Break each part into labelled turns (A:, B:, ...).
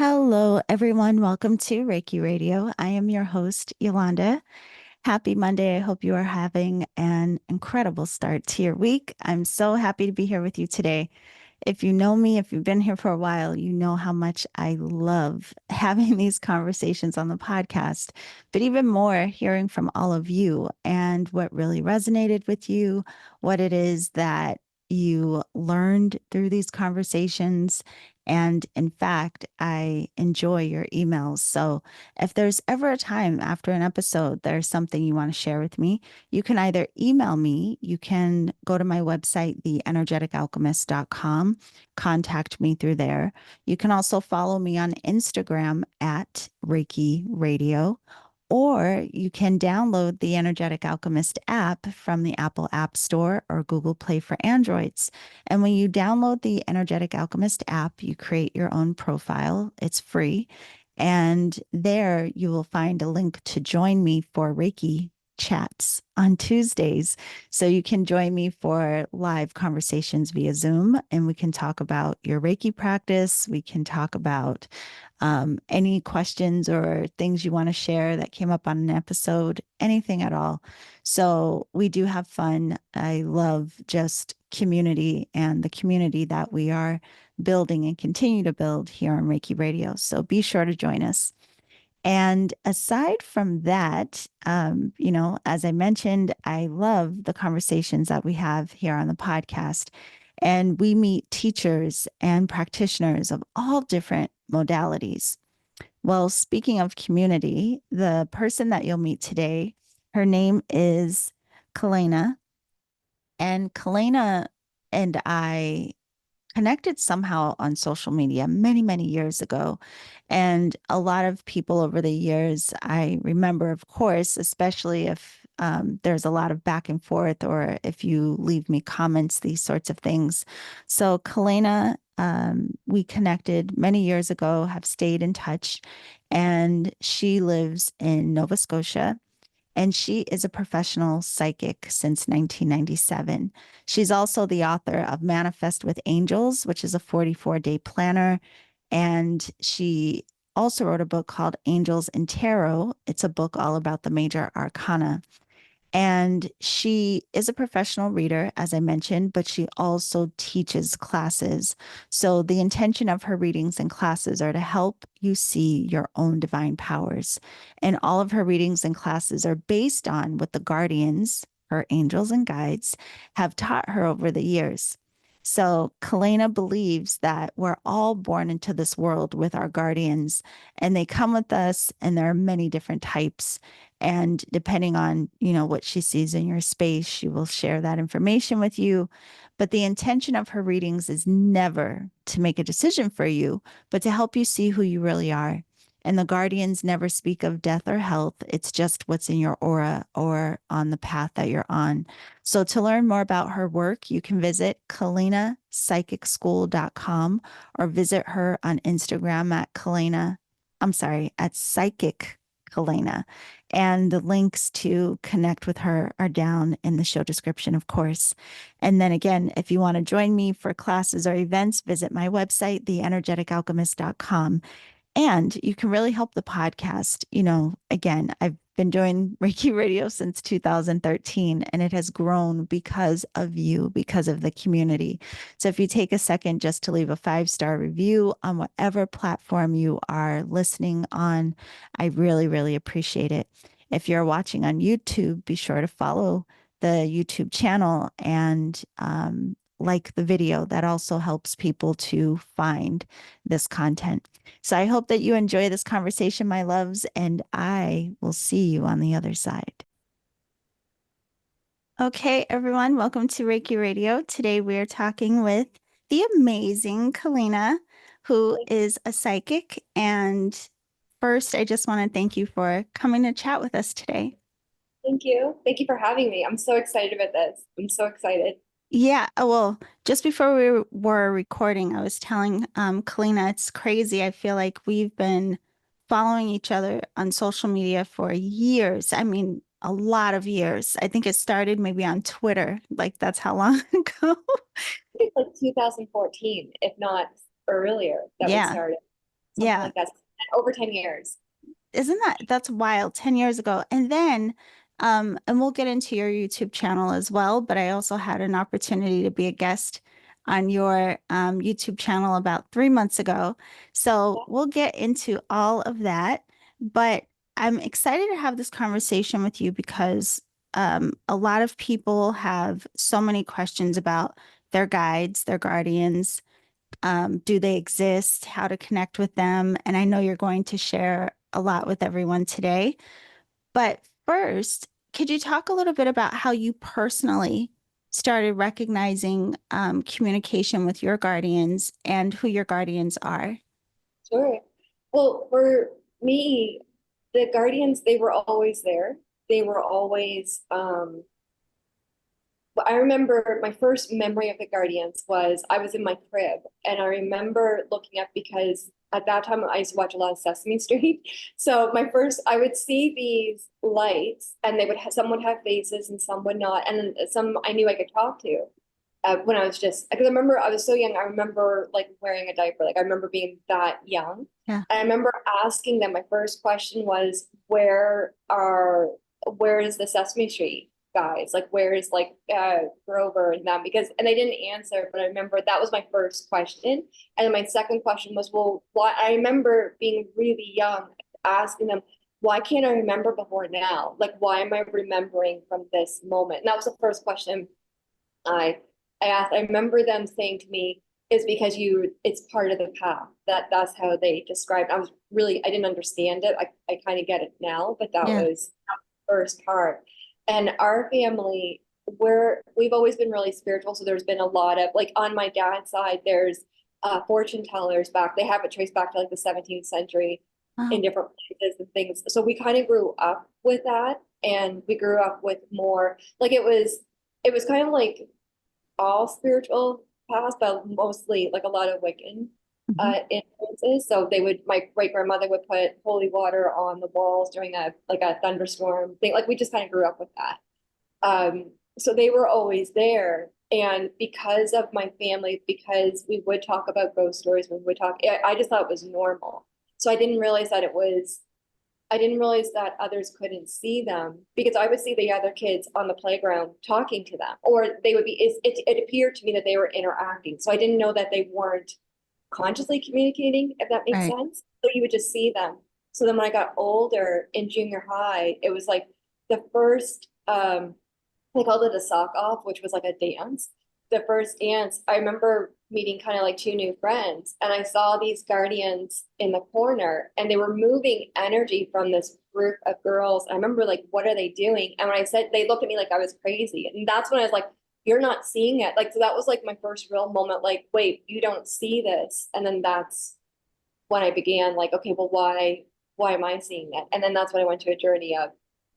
A: Hello, everyone. Welcome to Reiki Radio. I am your host, Yolanda. Happy Monday. I hope you are having an incredible start to your week. I'm so happy to be here with you today. If you know me, if you've been here for a while, you know how much I love having these conversations on the podcast, but even more hearing from all of you and what really resonated with you, what it is that you learned through these conversations. And in fact, I enjoy your emails. So if there's ever a time after an episode, there's something you want to share with me, you can either email me, you can go to my website, theenergeticalchemist.com, contact me through there. You can also follow me on Instagram at Reiki Radio, or you can download the Energetic Alchemist app from the Apple App Store or Google Play for Androids. And when you download the Energetic Alchemist app, you create your own profile. It's free. And there you will find a link to join me for Reiki chats on Tuesdays. So you can join me for live conversations via Zoom, and we can talk about your Reiki practice. We can talk about any questions or things you want to share that came up on an episode, anything at all. So we do have fun. I love just community and the community that we are building and continue to build here on Reiki Radio. So be sure to join us. And aside from that, as I mentioned, I love the conversations that we have here on the podcast. And we meet teachers and practitioners of all different modalities. Well, speaking of community, the person that you'll meet today, her name is Kelliena. And Kelliena and I connected somehow on social media many, many years ago. And a lot of people over the years, I remember, of course, especially if there's a lot of back and forth or if you leave me comments, these sorts of things. So, Kelliena, we connected many years ago, have stayed in touch, and she lives in Nova Scotia, and she is a professional psychic since 1997. She's also the author of Manifest with Angels, which is a 44-day planner. And she also wrote a book called Angels and Tarot. It's a book all about the major arcana. And she is a professional reader, as I mentioned, but she also teaches classes. So the intention of her readings and classes are to help you see your own divine powers. And all of her readings and classes are based on what the guardians, her angels and guides, have taught her over the years. So Kelliena believes that we're all born into this world with our guardians, and they come with us, and there are many different types. And depending on, what she sees in your space, she will share that information with you. But the intention of her readings is never to make a decision for you, but to help you see who you really are. And the guardians never speak of death or health. It's just what's in your aura or on the path that you're on. So to learn more about her work, you can visit KellienaPsychicschool.com or visit her on Instagram at at Psychic Kelliena. And the links to connect with her are down in the show description, of course. And then again, if you want to join me for classes or events, visit my website, theenergeticalchemist.com. And you can really help the podcast. Again, I've been doing Reiki Radio since 2013, and it has grown because of you, because of the community. So if you take a second just to leave a 5-star review on whatever platform you are listening on, I really, really appreciate it. If you're watching on YouTube, be sure to follow the YouTube channel and like the video. That also helps people to find this content. So I hope that you enjoy this conversation, my loves, and I will see you on the other side. Okay, everyone, welcome to Reiki Radio. Today we are talking with the amazing Kelliena, who is a psychic. And first, I just want to thank you for coming to chat with us today.
B: Thank you. Thank you for having me. I'm so excited about this. I'm so excited.
A: Yeah, well, just before we were recording, I was telling Kelliena, it's crazy. I feel like we've been following each other on social media for years. I mean, a lot of years. I think it started maybe on Twitter. Like that's how long ago.
B: It's like 2014, if not earlier, that we
A: Yeah.
B: started. something
A: Yeah.
B: like that. Over 10 years.
A: Isn't that's wild, 10 years ago. And then and we'll get into your YouTube channel as well, but I also had an opportunity to be a guest on your YouTube channel about 3 months ago. So we'll get into all of that. But I'm excited to have this conversation with you because a lot of people have so many questions about their guides, their guardians. Do they exist? How to connect with them? And I know you're going to share a lot with everyone today. But first, could you talk a little bit about how you personally started recognizing communication with your guardians and who your guardians are?
B: Sure. Well, for me, the guardians, they were always there. They were always, but I remember my first memory of the Guardians was I was in my crib and I remember looking up because at that time I used to watch a lot of Sesame Street. So I would see these lights and they would have, some would have faces and some would not. And some I knew I could talk to when I was because I remember I was so young. I remember like wearing a diaper. Like I remember being that young.
A: Yeah.
B: And I remember asking them, my first question was, where is the Sesame Street guys? Like, where is like Grover and them? And they didn't answer, but I remember that was my first question. And then my second question was, well, why? I remember being really young, asking them, why can't I remember before now? Like, why am I remembering from this moment? And that was the first question I I asked. I remember them saying to me, "Is because it's part of the path." That's how they described. I didn't understand it. I kind of get it now, but that
A: Yeah.
B: was the first part. And our family, we've always been really spiritual. So there's been a lot of like on my dad's side, there's fortune tellers back. They have it traced back to like the 17th century in
A: Wow.
B: different places and things. So we kind of grew up with that, and we grew up with more like it was kind of like all spiritual paths, but mostly like a lot of Wiccan
A: Mhm.
B: influences. So my great grandmother would put holy water on the walls during a thunderstorm thing. Like we just kind of grew up with that. So they were always there. And because of my family, because we would talk about ghost stories, when we would talk, I just thought it was normal. So I didn't realize that others couldn't see them because I would see the other kids on the playground talking to them, or they would be, it appeared to me that they were interacting. So I didn't know that they weren't consciously communicating, if that makes
A: Right.
B: sense. So you would just see them. So then when I got older in junior high, it was like the first, they called it a sock off, which was like a dance. The first dance, I remember meeting kind of like two new friends, and I saw these guardians in the corner, and they were moving energy from this group of girls. I remember like, what are they doing? And when I said, they looked at me like I was crazy, and that's when I was like, you're not seeing it. Like, so that was like my first real moment. Like, wait, you don't see this, and then that's when I began like, okay, well, why am I seeing it? And then that's when I went to a journey of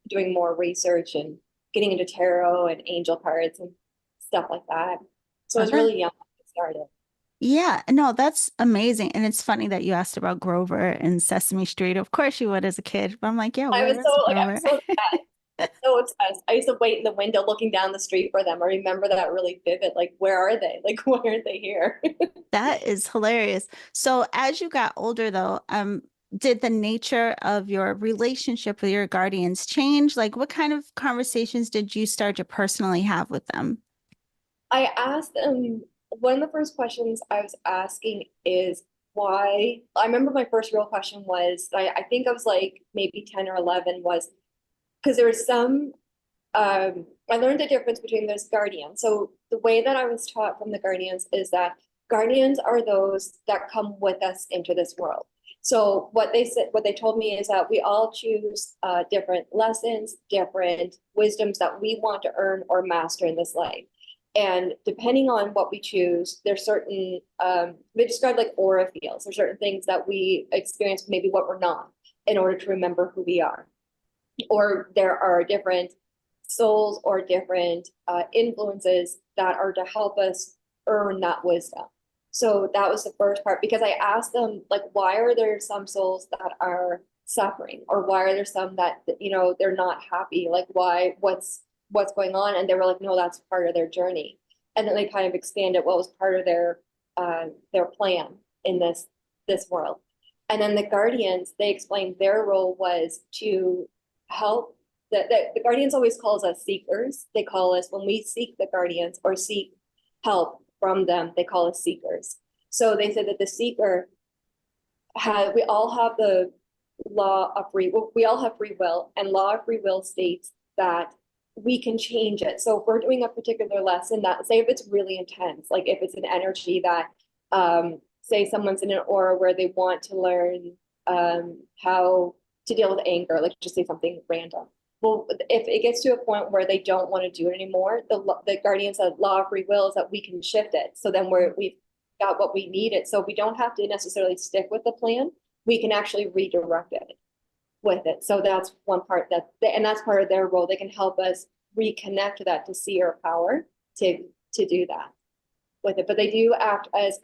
B: doing more research and getting into tarot and angel cards and stuff like that. So I was
A: Okay.
B: really young when I started.
A: Yeah, no, that's amazing. And it's funny that you asked about Grover and Sesame Street. Of course you would as a kid, but I'm like, yeah,
B: I was
A: where is
B: so like I
A: Grover?
B: was so obsessed, so obsessed. I used to wait in the window looking down the street for them. I remember that really vivid. Like, where are they? Like, why aren't they here?
A: That is hilarious. So as you got older though, did the nature of your relationship with your guardians change? Like what kind of conversations did you start to personally have with them?
B: I asked them, one of the first questions I was asking is why. I remember my first real question was, I think I was like maybe 10 or 11, was because there was I learned the difference between those guardians. So the way that I was taught from the guardians is that guardians are those that come with us into this world. So what they told me is that we all choose different lessons, different wisdoms that we want to earn or master in this life. And depending on what we choose, there's certain, they describe like aura fields. There's certain things that we experience, maybe what we're not, in order to remember who we are. Or there are different souls or different influences that are to help us earn that wisdom. So that was the first part because I asked them, like, why are there some souls that are suffering, or why are there some that they're not happy? Like, what's going on? And they were like, no, that's part of their journey. And then they kind of expanded what was part of their plan in this world. And then the guardians, they explained their role was to help. The guardians always calls us seekers. They call us, when we seek the guardians or seek help from them, they call us seekers. So they said that the seeker we all have the law of free will. We all have free will, and law of free will states that we can change it. So if we're doing a particular lesson that, say if it's really intense, like if it's an energy that, say someone's in an aura where they want to learn how to deal with anger, like just say something random. Well, if it gets to a point where they don't want to do it anymore, the guardians of law of free will is that we can shift it. So then we've got what we needed. So we don't have to necessarily stick with the plan. We can actually redirect it with it. So that's one part and that's part of their role. They can help us reconnect that to see our power to do that with it. But they do act as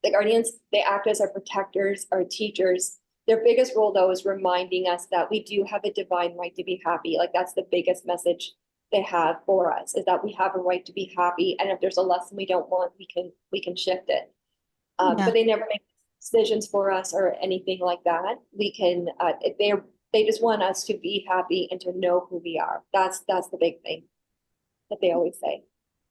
B: the guardians, they act as our protectors, our teachers. Their biggest role though is reminding us that we do have a divine right to be happy. Like that's the biggest message they have for us, is that we have a right to be happy. And if there's a lesson we don't want, we can shift it.
A: Yeah.
B: But they never make decisions for us or anything like that. We can, they just want us to be happy and to know who we are. That's the big thing that they always say.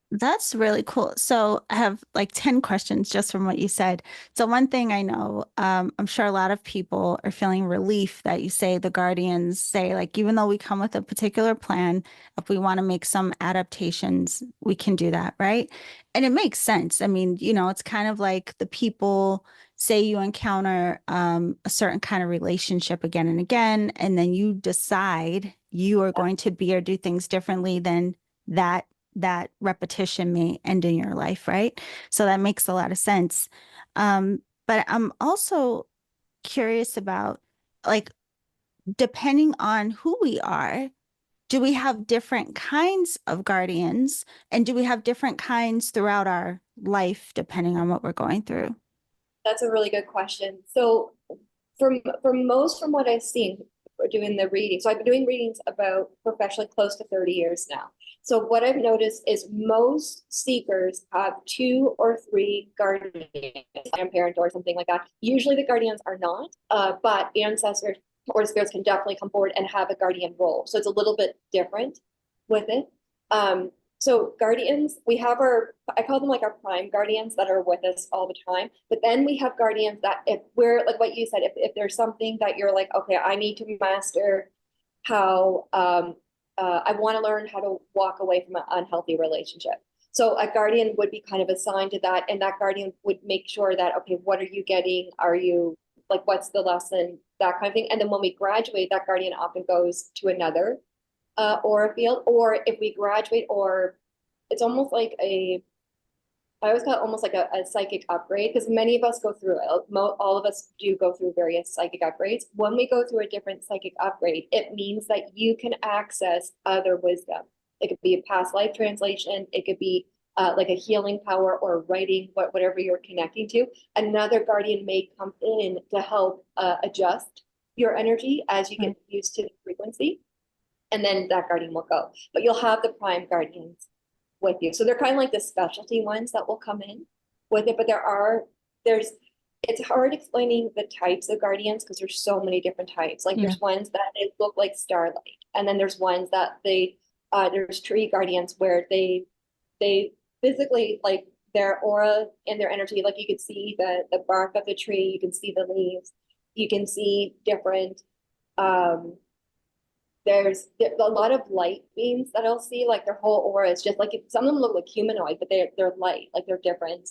A: That's really cool. So I have like 10 questions just from what you said. So one thing I know, I'm sure a lot of people are feeling relief that you say the guardians say, like, even though we come with a particular plan, if we want to make some adaptations, we can do that, right? And it makes sense. I mean, it's kind of like the people say you encounter a certain kind of relationship again and again, and then you decide you are going to be or do things differently than that repetition may end in your life, right? So that makes a lot of sense. But I'm also curious about, like, depending on who we are, do we have different kinds of guardians? And do we have different kinds throughout our life, depending on what we're going through?
B: That's a really good question. So from what I've seen for doing the reading, so I've been doing readings about professionally close to 30 years now. So what I've noticed is most seekers have two or three guardians, grandparent or something like that. Usually the guardians are not, but ancestors or spirits can definitely come forward and have a guardian role. So it's a little bit different with it. So guardians, we have I call them like our prime guardians that are with us all the time. But then we have guardians that if we're like what you said, if there's something that you're like, okay, I need to master how, I want to learn how to walk away from an unhealthy relationship. So a guardian would be kind of assigned to that. And that guardian would make sure that, okay, what are you getting? Are you like, what's the lesson? That kind of thing. And then when we graduate, that guardian often goes to another aura field, or if we graduate, or it's almost like I always call it almost like a psychic upgrade, because many of us go through it. All of us do go through various psychic upgrades. When we go through a different psychic upgrade, it means that you can access other wisdom. It could be a past life translation. It could be like a healing power or writing, whatever you're connecting to. Another guardian may come in to help adjust your energy as you get used to the frequency. And then that guardian will go. But you'll have the prime guardians with you. So they're kind of like the specialty ones that will come in with it. But it's hard explaining the types of guardians because there's so many different types. Like there's ones that it look like starlight. And then there's ones that there's tree guardians where they physically, like their aura and their energy, like you could see the bark of the tree, you can see the leaves, you can see different, there's a lot of light beings that I'll see, like their whole aura is just like, some of them look like humanoid, but they're light, like they're different,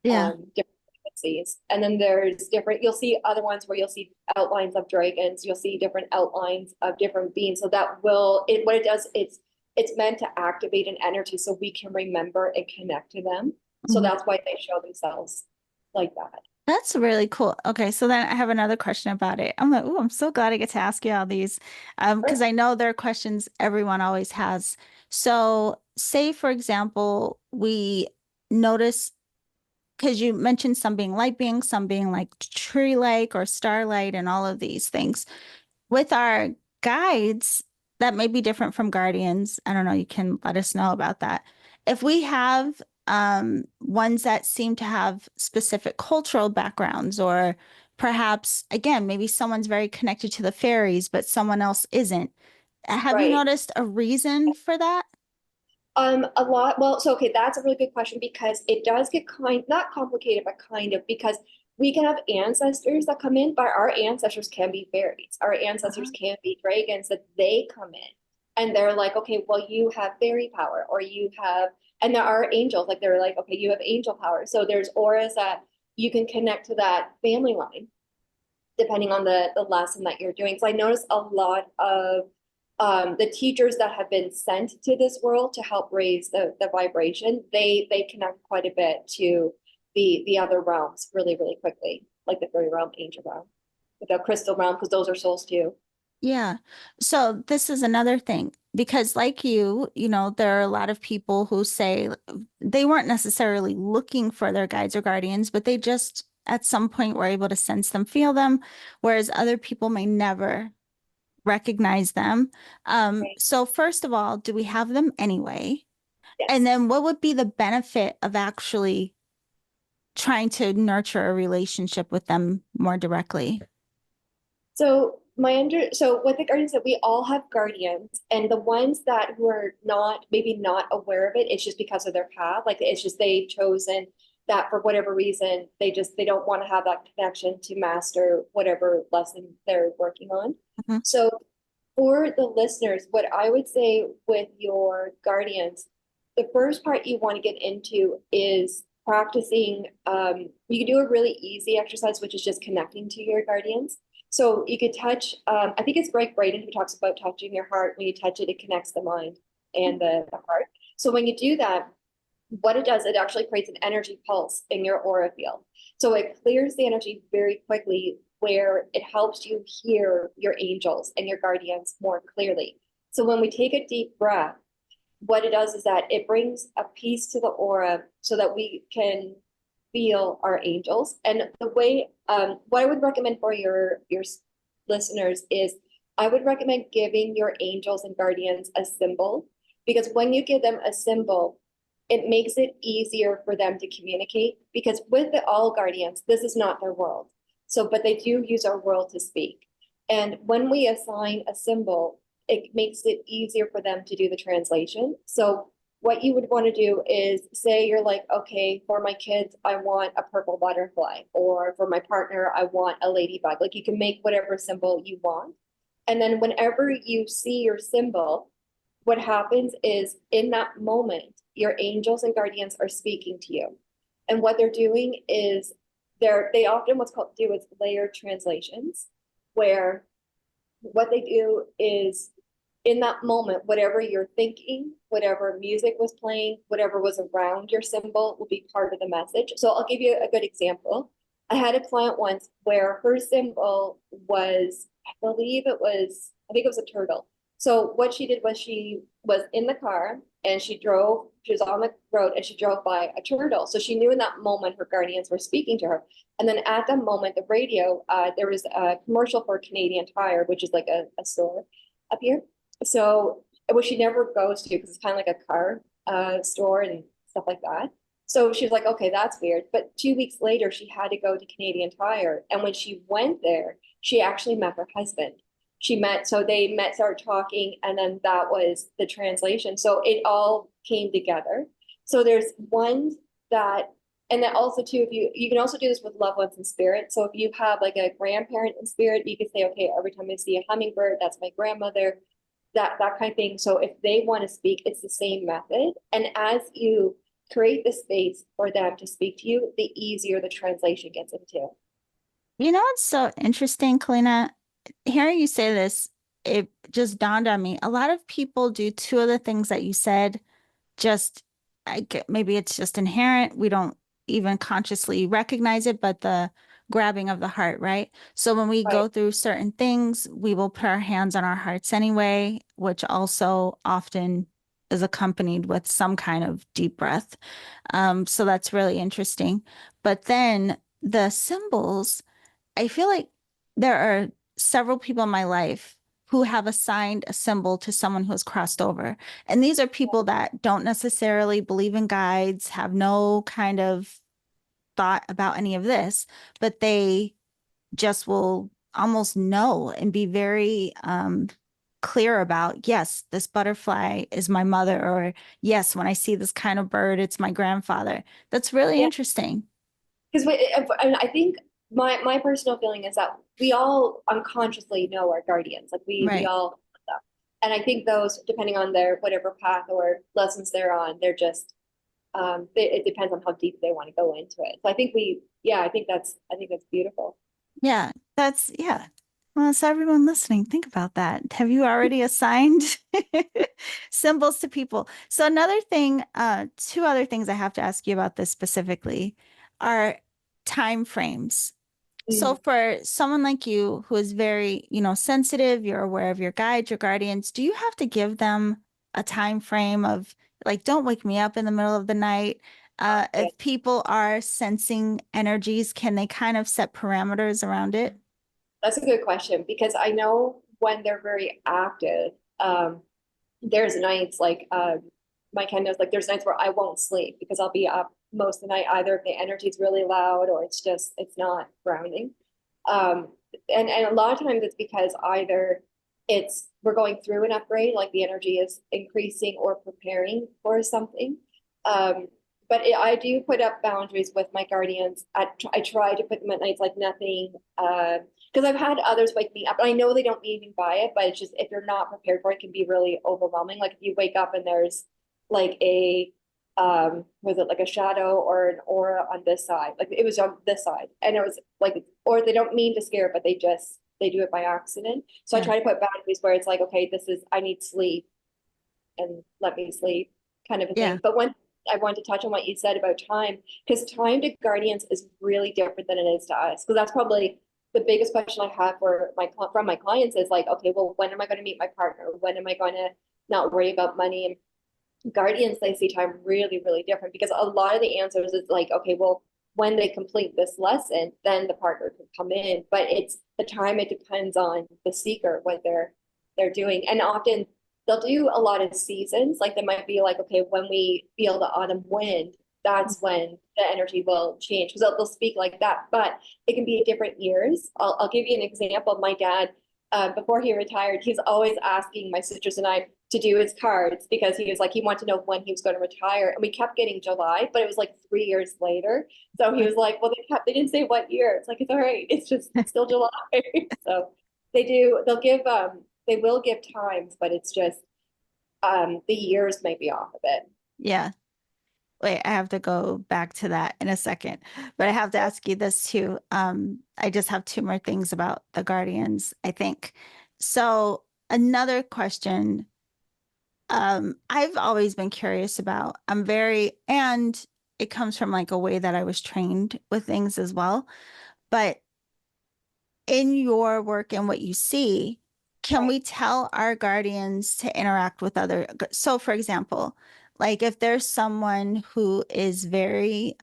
A: Yeah.
B: different frequencies. And then there's different, you'll see other ones where you'll see outlines of dragons, you'll see different outlines of different beings. So what it does, it's meant to activate an energy so we can remember and connect to them. So that's why they show themselves like that.
A: That's really cool. Okay, so then I have another question about it. I'm like, oh, I'm so glad I get to ask you all these, because I know there are questions everyone always has. So, say for example, we notice, because you mentioned some being light beings, some being like tree-like or starlight, and all of these things. With our guides, that may be different from guardians. I don't know. You can let us know about that. If we have ones that seem to have specific cultural backgrounds or perhaps, again, maybe someone's very connected to the fairies, but someone else isn't. Have you
B: Right.
A: noticed a reason for that?
B: A lot. Well, so okay, that's a really good question because it does get not complicated, but kind of because we can have ancestors that come in, but our ancestors can be fairies. Our ancestors
A: Uh-huh.
B: can be dragons that they come in and they're like, okay, well, you have fairy power, or you have, and there are angels, like they're like, okay, you have angel power. So there's auras that you can connect to that family line depending on the lesson that you're doing. So I notice a lot of the teachers that have been sent to this world to help raise the vibration, they connect quite a bit to the other realms really, really quickly, like the fairy realm, angel realm, the crystal realm, because those are souls too.
A: Yeah. So this is another thing because like you know, there are a lot of people who say they weren't necessarily looking for their guides or guardians, but they just at some point were able to sense them, feel them, whereas other people may never recognize them.
B: Right.
A: So first of all, do we have them anyway? And
B: Yes.
A: then what would be the benefit of actually trying to nurture a relationship with them more directly?
B: So what the guardians that we all have guardians, and the ones that who are not maybe not aware of it, it's just because of their path. Like it's just they've chosen that for whatever reason, they don't want to have that connection to master whatever lesson they're working on.
A: Mhm.
B: So for the listeners, what I would say with your guardians, the first part you want to get into is practicing. You can do a really easy exercise, which is just connecting to your guardians. So you could touch, I think it's Greg Braden who talks about touching your heart. When you touch it, it connects the mind and the heart. So when you do that, what it does, it actually creates an energy pulse in your aura field. So it clears the energy very quickly, where it helps you hear your angels and your guardians more clearly. So when we take a deep breath, what it does is that it brings a peace to the aura so that we can feel our angels. And the way, what I would recommend for your listeners is I would recommend giving your angels and guardians a symbol, because when you give them a symbol, it makes it easier for them to communicate, because with the all guardians, this is not their world. So, but they do use our world to speak. And when we assign a symbol, it makes it easier for them to do the translation. So what you would want to do is say you're like, okay, for my kids, I want a purple butterfly, or for my partner, I want a ladybug. Like you can make whatever symbol you want. And then whenever you see your symbol, what happens is in that moment, your angels and guardians are speaking to you. And what they're doing is they often what's called do is layered translations, where what they do is in that moment, whatever you're thinking, whatever music was playing, whatever was around your symbol will be part of the message. So I'll give you a good example. I had a client once where her symbol was, I think it was a turtle. So what she did was she was in the car and she was on the road and she drove by a turtle. So she knew in that moment her guardians were speaking to her. And then at that moment, the radio, there was a commercial for Canadian Tire, which is like a store up here. So, which she never goes to because it's kind of like a car store and stuff like that. So she was like, okay, that's weird. But 2 weeks later, she had to go to Canadian Tire. And when she went there, she actually met her husband. So they met, started talking, and then that was the translation. So it all came together. So there's one that, and then also too, if you can also do this with loved ones in spirit. So if you have like a grandparent in spirit, you could say, okay, every time I see a hummingbird, that's my grandmother, that kind of thing. So if they want to speak, it's the same method. And as you create the space for them to speak to you, the easier the translation gets into.
A: You know what's so interesting, Kelliena? Hearing you say this, it just dawned on me. A lot of people do two of the things that you said, just maybe it's just inherent. We don't even consciously recognize it, but the grabbing of the heart, right? So when we
B: Right.
A: go through certain things, we will put our hands on our hearts anyway, which also often is accompanied with some kind of deep breath. So that's really interesting. But then the symbols, I feel like there are several people in my life who have assigned a symbol to someone who has crossed over. And these are people that don't necessarily believe in guides, have no kind of thought about any of this, but they just will almost know and be very clear about, yes, this butterfly is my mother, or yes, when I see this kind of bird, it's my grandfather. That's really
B: Yeah,
A: interesting.
B: because I think my personal feeling is that we all unconsciously know our guardians. Like we
A: Right.
B: all, and I think those, depending on their whatever path or lessons they're on, they're just it depends on how deep they want to go into it. So I think yeah, I think that's beautiful.
A: Yeah, yeah. Well, so everyone listening, think about that. Have you already assigned symbols to people? So another thing, two other things I have to ask you about this specifically are time frames. So
B: Mm.
A: for someone like you who is very, sensitive, you're aware of your guides, your guardians, do you have to give them a time frame of like, don't wake me up in the middle of the night?
B: Yeah.
A: If people are sensing energies, can they kind of set parameters around it?
B: That's a good question because I know when they're very active, there's nights like my kind of like there's nights where I won't sleep because I'll be up most of the night either if the energy is really loud or it's not grounding. Um, and a lot of times it's because either it's we're going through an upgrade, like the energy is increasing or preparing for something. Um, but I do put up boundaries with my guardians. I try to put them at nights like nothing. Because I've had others wake me up, and I know they don't mean anything by it, but it's just if you're not prepared for it, it can be really overwhelming. Like if you wake up and there's like a was it like a shadow or an aura on this side? Like it was on this side, and it was like, or they don't mean to scare, but they do it by accident. So I
A: Yeah.
B: try to put boundaries where it's like, okay, this is I need sleep and let me sleep kind of a
A: Yeah.
B: thing. But when I want to touch on what you said about time, because time to guardians is really different than it is to us. Because that's probably the biggest question I have for from my clients is like, okay, well, when am I going to meet my partner? When am I going to not worry about money? And guardians, they see time really, really different because a lot of the answers is like, okay, well, when they complete this lesson, then the partner can come in. But it's the time, it depends on the seeker, what they're doing. And often they'll do a lot of seasons. Like they might be like, okay, when we feel the autumn wind, that's when the energy will change. Because they'll speak like that. But it can be at different years. I'll give you an example. My dad, before he retired, he's always asking my sisters and I to do his cards because he was like, he wanted to know when he was going to retire. And we kept getting July, but it was like 3 years later. So he was like, well, they didn't say what year. It's like, it's all right. It's just still July. So they will give times, but it's just, the years might be off of it.
A: Yeah. Wait, I have to go back to that in a second, but I have to ask you this too. I just have two more things about the Guardians, I think. So another question, I've always been curious about. And it comes from like a way that I was trained with things as well. But in your work and what you see, can
B: Right.
A: we tell our guardians to interact with other? So, for example, like if there's someone who is very,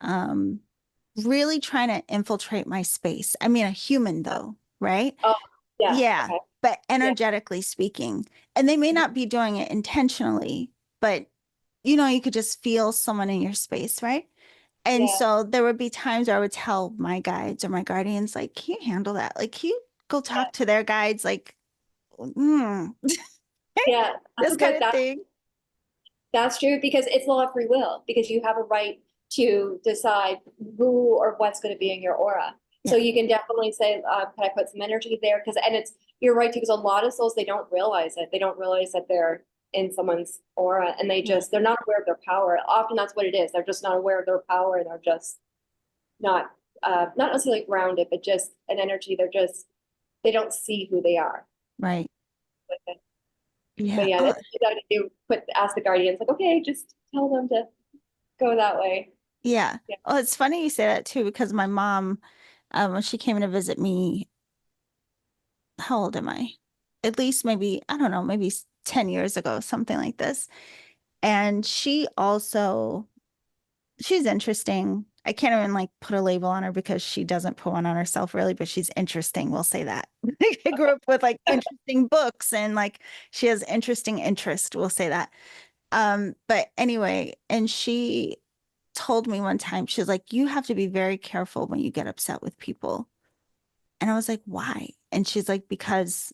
A: really trying to infiltrate my space, I mean, a human though, right?
B: Oh, yeah.
A: Yeah,
B: Okay.
A: but
B: Yeah.
A: energetically speaking, and they may not be doing it intentionally, but you could just feel someone in your space, right? And
B: Yeah.
A: so there would be times where I would tell my guides or my guardians, like, can you handle that? Like, can you go
B: Yeah.
A: talk to their guides? Like, mm,
B: Yeah.
A: this kind of thing.
B: That's true because it's law of free will because you have a right to decide who or what's going to be in your aura. So
A: Yeah.
B: you can definitely say, can I put some energy there? Because and it's you're right too, because a lot of souls they don't realize it. They don't realize that they're in someone's aura and
A: Yeah.
B: they're not aware of their power. Often that's what it is. They're just not aware of their power and they're just not not necessarily grounded, but just an energy. They don't see who they are.
A: Right.
B: But
A: Yeah.
B: yeah,
A: Oh,
B: that's what you do. Ask the guardians like, okay, just tell them to go that way.
A: yeah.
B: Yeah.
A: Oh, it's funny you say that too, because my mom, when she came to visit me, how old am I? At least maybe, I don't know, maybe 10 years ago, something like this. And she's interesting. I can't even like put a label on her because she doesn't put one on herself really, but she's interesting. We'll say that. I grew up with like interesting books and like she has interesting interest. We'll say that. But anyway, and she told me one time, she was like, you have to be very careful when you get upset with people And I was like, why? And she's like, because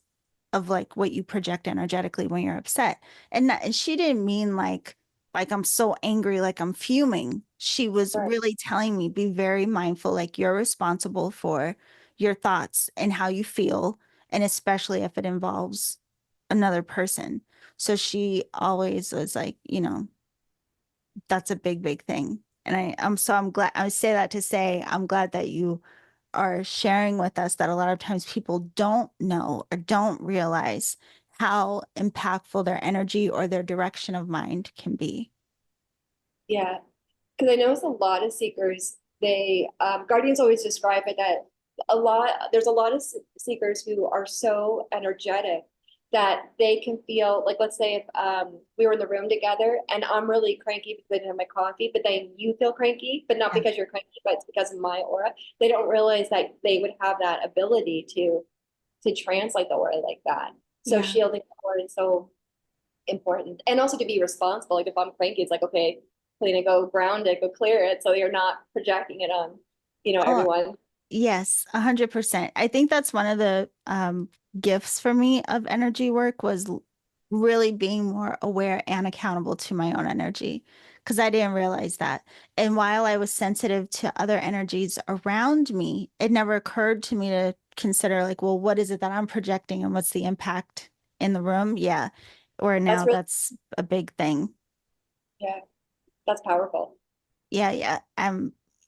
A: of like what you project energetically when you're upset. And she didn't mean like I'm so angry, like I'm fuming. She was
B: Right.
A: really telling me, be very mindful, like you're responsible for your thoughts and how you feel, and especially if it involves another person. So she always was like, that's a big, big thing. And I'm glad I say that to say I'm glad that you are sharing with us that a lot of times people don't know or don't realize how impactful their energy or their direction of mind can be.
B: Yeah. Because I notice a lot of seekers, they guardians always describe it that there's a lot of seekers who are so energetic that they can feel like, let's say if we were in the room together and I'm really cranky because I didn't have my coffee, but then you feel cranky, but not
A: Yeah.
B: because you're cranky, but it's because of my aura. They don't realize that they would have that ability to translate the aura like that. So
A: Yeah.
B: shielding the aura is so important. And also to be responsible. Like if I'm cranky, it's like, okay, clean it, go ground it, go clear it. So you're not projecting it on,
A: Oh,
B: everyone.
A: yes, 100%. I think that's one of the gifts for me of energy work was really being more aware and accountable to my own energy because I didn't realize that. And while I was sensitive to other energies around me, it never occurred to me to consider, like, well, what is it that I'm projecting and what's the impact in the room? Yeah. Or
B: That's
A: now
B: really,
A: that's a big thing.
B: yeah, that's powerful.
A: Yeah, yeah.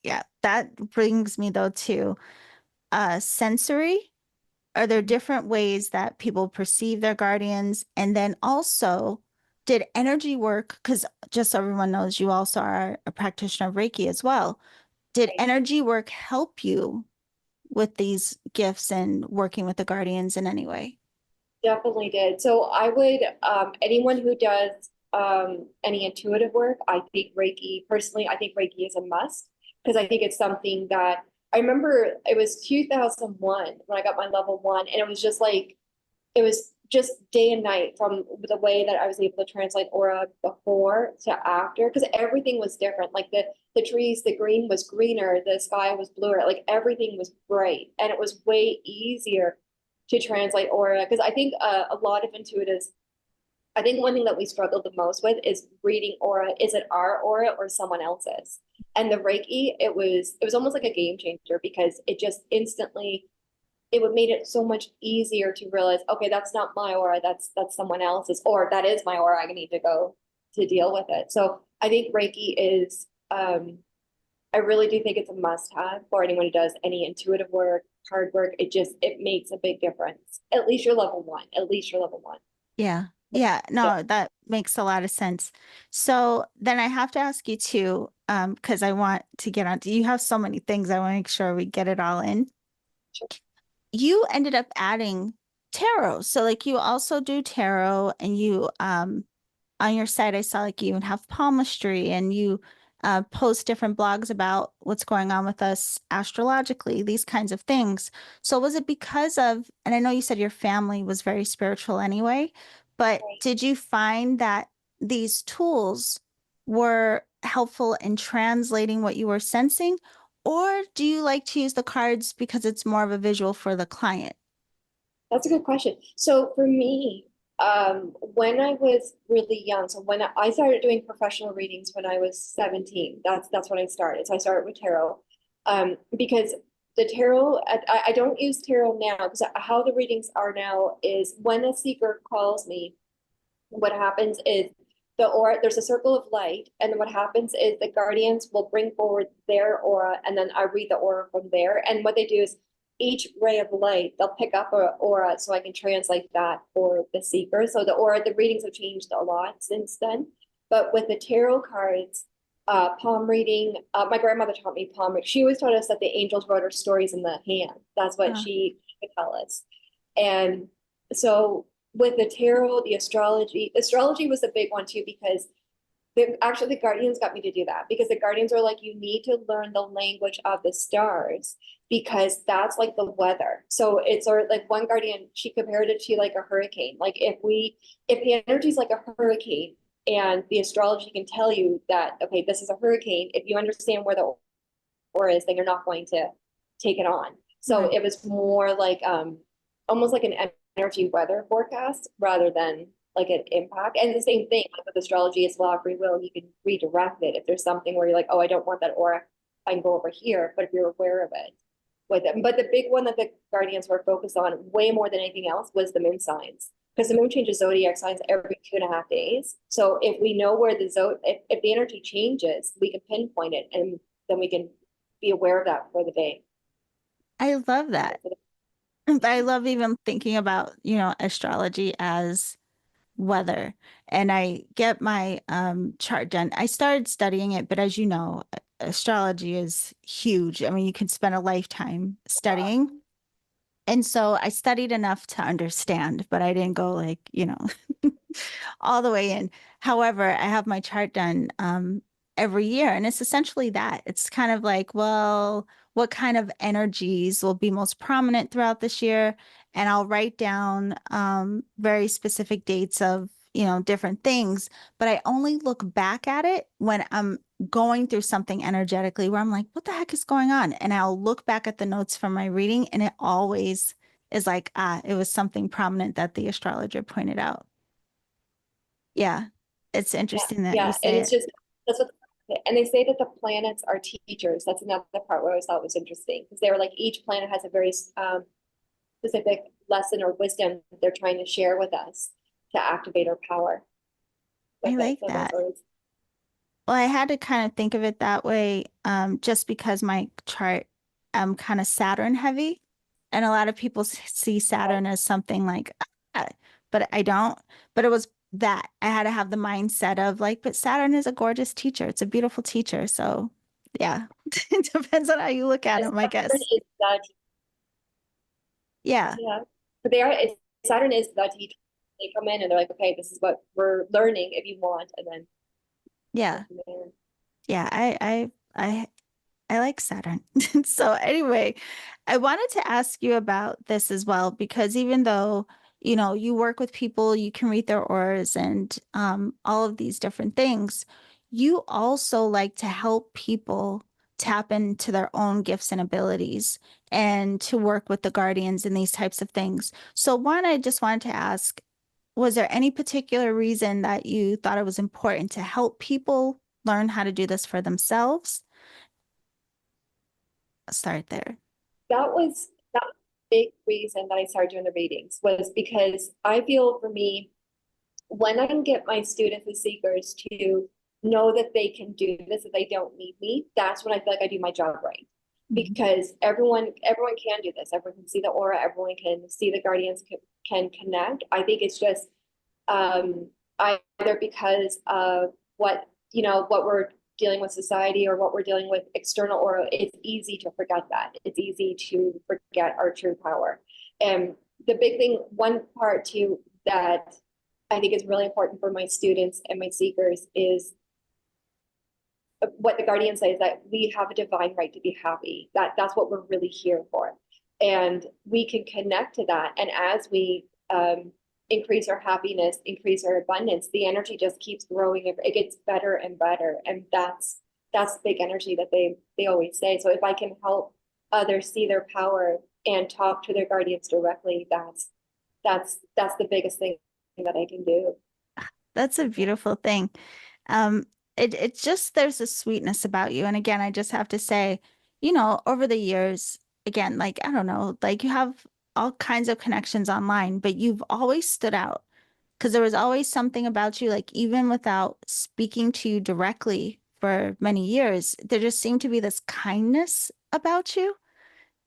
A: Yeah. That brings me though to sensory. Are there different ways that people perceive their guardians? And then also, did energy work? Because just so everyone knows, you also are a practitioner of Reiki as well. Did
B: Right.
A: energy work help you with these gifts and working with the guardians in any way?
B: Definitely did. So I would, anyone who does any intuitive work, I think Reiki, personally, I think Reiki is a must because I think it's something that I remember it was 2001 when I got my level one, and it was just day and night from the way that I was able to translate aura before to after because everything was different. Like the trees, the green was greener, the sky was bluer, like everything was bright, and it was way easier to translate aura because I think a lot of intuitives. I think one thing that we struggle the most with is reading aura. Is it our aura or someone else's? And the Reiki, it was almost like a game changer because it just instantly it would made it so much easier to realize, okay, that's not my aura, that's someone else's, or that is my aura. I need to go to deal with it. So I think Reiki is, I really do think it's a must-have for anyone who does any intuitive work, hard work. It makes a big difference. At least you're level one. At least you're level one.
A: Yeah. Yeah.
B: So
A: No, that makes a lot of sense. So then I have to ask you too, because I want to get on. You have so many things. I want to make sure we get it all in.
B: sure.
A: You ended up adding tarot. So like you also do tarot and you on your site I saw like you even have palmistry and you post different blogs about what's going on with us astrologically, these kinds of things. So was it because of, and I know you said your family was very spiritual anyway, but
B: Right.
A: did you find that these tools were helpful in translating what you were sensing? Or do you like to use the cards because it's more of a visual for the client?
B: That's a good question. So for me, when I was really young, so when I started doing professional readings when I was 17, that's when I started. So I started with tarot, because the tarot, I don't use tarot now because how the readings are now is when a seeker calls me, what happens is the aura, there's a circle of light, and then what happens is the guardians will bring forward their aura, and then I read the aura from there. And what they do is each ray of light, they'll pick up an aura so I can translate that for the seeker. So the aura, the readings have changed a lot since then. But with the tarot cards, palm reading, my grandmother taught me palm reading. She always taught us that the angels wrote our stories in the hand. That's what
A: Uh,
B: she would tell us. And so with the tarot, the astrology was a big one too because actually the guardians got me to do that because the guardians are like, you need to learn the language of the stars because that's like the weather. So it's sort of like one guardian, she compared it to like a hurricane. Like if the energy is like a hurricane and the astrology can tell you that, okay, this is a hurricane, if you understand where the aura is, then you're not going to take it on. So
A: Right.
B: it was more like almost like an energy weather forecast rather than like an impact. And the same thing like with astrology as law of free will, you can redirect it if there's something where you're like, oh, I don't want that aura, I can go over here. But if you're aware of it with it. But the big one that the guardians were focused on way more than anything else was the moon signs. Because the moon changes zodiac signs every 2.5 days. So if we know where the if the energy changes, we can pinpoint it and then we can be aware of that for the day.
A: I love that. I love even thinking about, astrology as weather. And I get my chart done. I started studying it, but as you know, astrology is huge. I mean, you can spend a lifetime studying. And so I studied enough to understand, but I didn't go like, all the way in. However, I have my chart done every year, and it's essentially that. It's kind of like, well, what kind of energies will be most prominent throughout this year? And I'll write down very specific dates of, different things, but I only look back at it when I'm going through something energetically where I'm like, what the heck is going on? And I'll look back at the notes from my reading, and it always is like, it was something prominent that the astrologer pointed out. Yeah, it's
B: Yeah,
A: interesting that you
B: yeah. And
A: say
B: it's
A: it.
B: just that's what and they say that the planets are teachers. That's another part where I always thought was interesting because they were like each planet has a very specific lesson or wisdom that they're trying to share with us to activate our power
A: I
B: with it.
A: like
B: So that's
A: that.
B: always
A: Well, I had to kind of think of it that way, just because my chart, kind of Saturn heavy, and a lot of people see Saturn as something like, uh, but I don't. But it was that I had to have the mindset of like, but Saturn is a gorgeous teacher. It's a beautiful teacher. So, yeah, it depends on how you look at him, I
B: Saturn
A: guess.
B: is the
A: Yeah,
B: yeah, but Saturn is the teacher. They come in and they're like, okay, this is what we're learning if you want, and then go
A: yeah,
B: from there.
A: yeah. I like Saturn. So anyway, I wanted to ask you about this as well, because even though, you work with people, you can read their auras and all of these different things, you also like to help people tap into their own gifts and abilities and to work with the guardians and these types of things. So one, I just wanted to ask, was there any particular reason that you thought it was important to help people learn how to do this for themselves? Let's start there.
B: That was a big reason that I started doing the readings was because I feel for me, when I can get my students and seekers to know that they can do this, that they don't need me, that's when I feel like I do my job right.
A: Mhm.
B: Because everyone can do this. Everyone can see the aura, everyone can see the guardians can connect. I think it's just um, either because of what we're dealing with society or what we're dealing with external aura, it's easy to forget that. It's easy to forget our true power. And the big thing, one part too, that I think is really important for my students and my seekers is what the guardians say is that we have a divine right to be happy. That's what we're really here for. And we can connect to that. And as we increase our happiness, increase our abundance, the energy just keeps growing. It gets better and better. And that's big energy that they always say. So if I can help others see their power and talk to their guardians directly, that's the biggest thing that I can do.
A: That's a beautiful thing. Um, it's just there's a sweetness about you. And again, I just have to say, over the years, again, like I don't know, like you have all kinds of connections online, but you've always stood out because there was always something about you, like even without speaking to you directly for many years, there just seemed to be this kindness about you.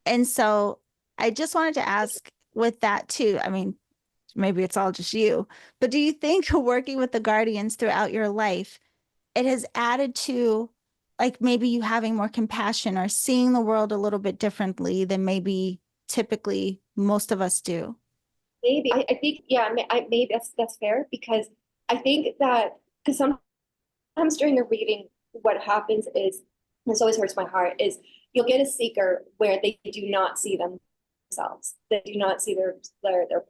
A: And so I just wanted to ask with that too. I mean, maybe it's all just you, but do you think working with the guardians throughout your life, it has added to like maybe you having more compassion or seeing the world a little bit differently than maybe typically most of us do?
B: Maybe I think yeah, maybe that's fair because I think that because sometimes during a reading, what happens is this always hurts my heart is you'll get a seeker where they do not see themselves. They do not see their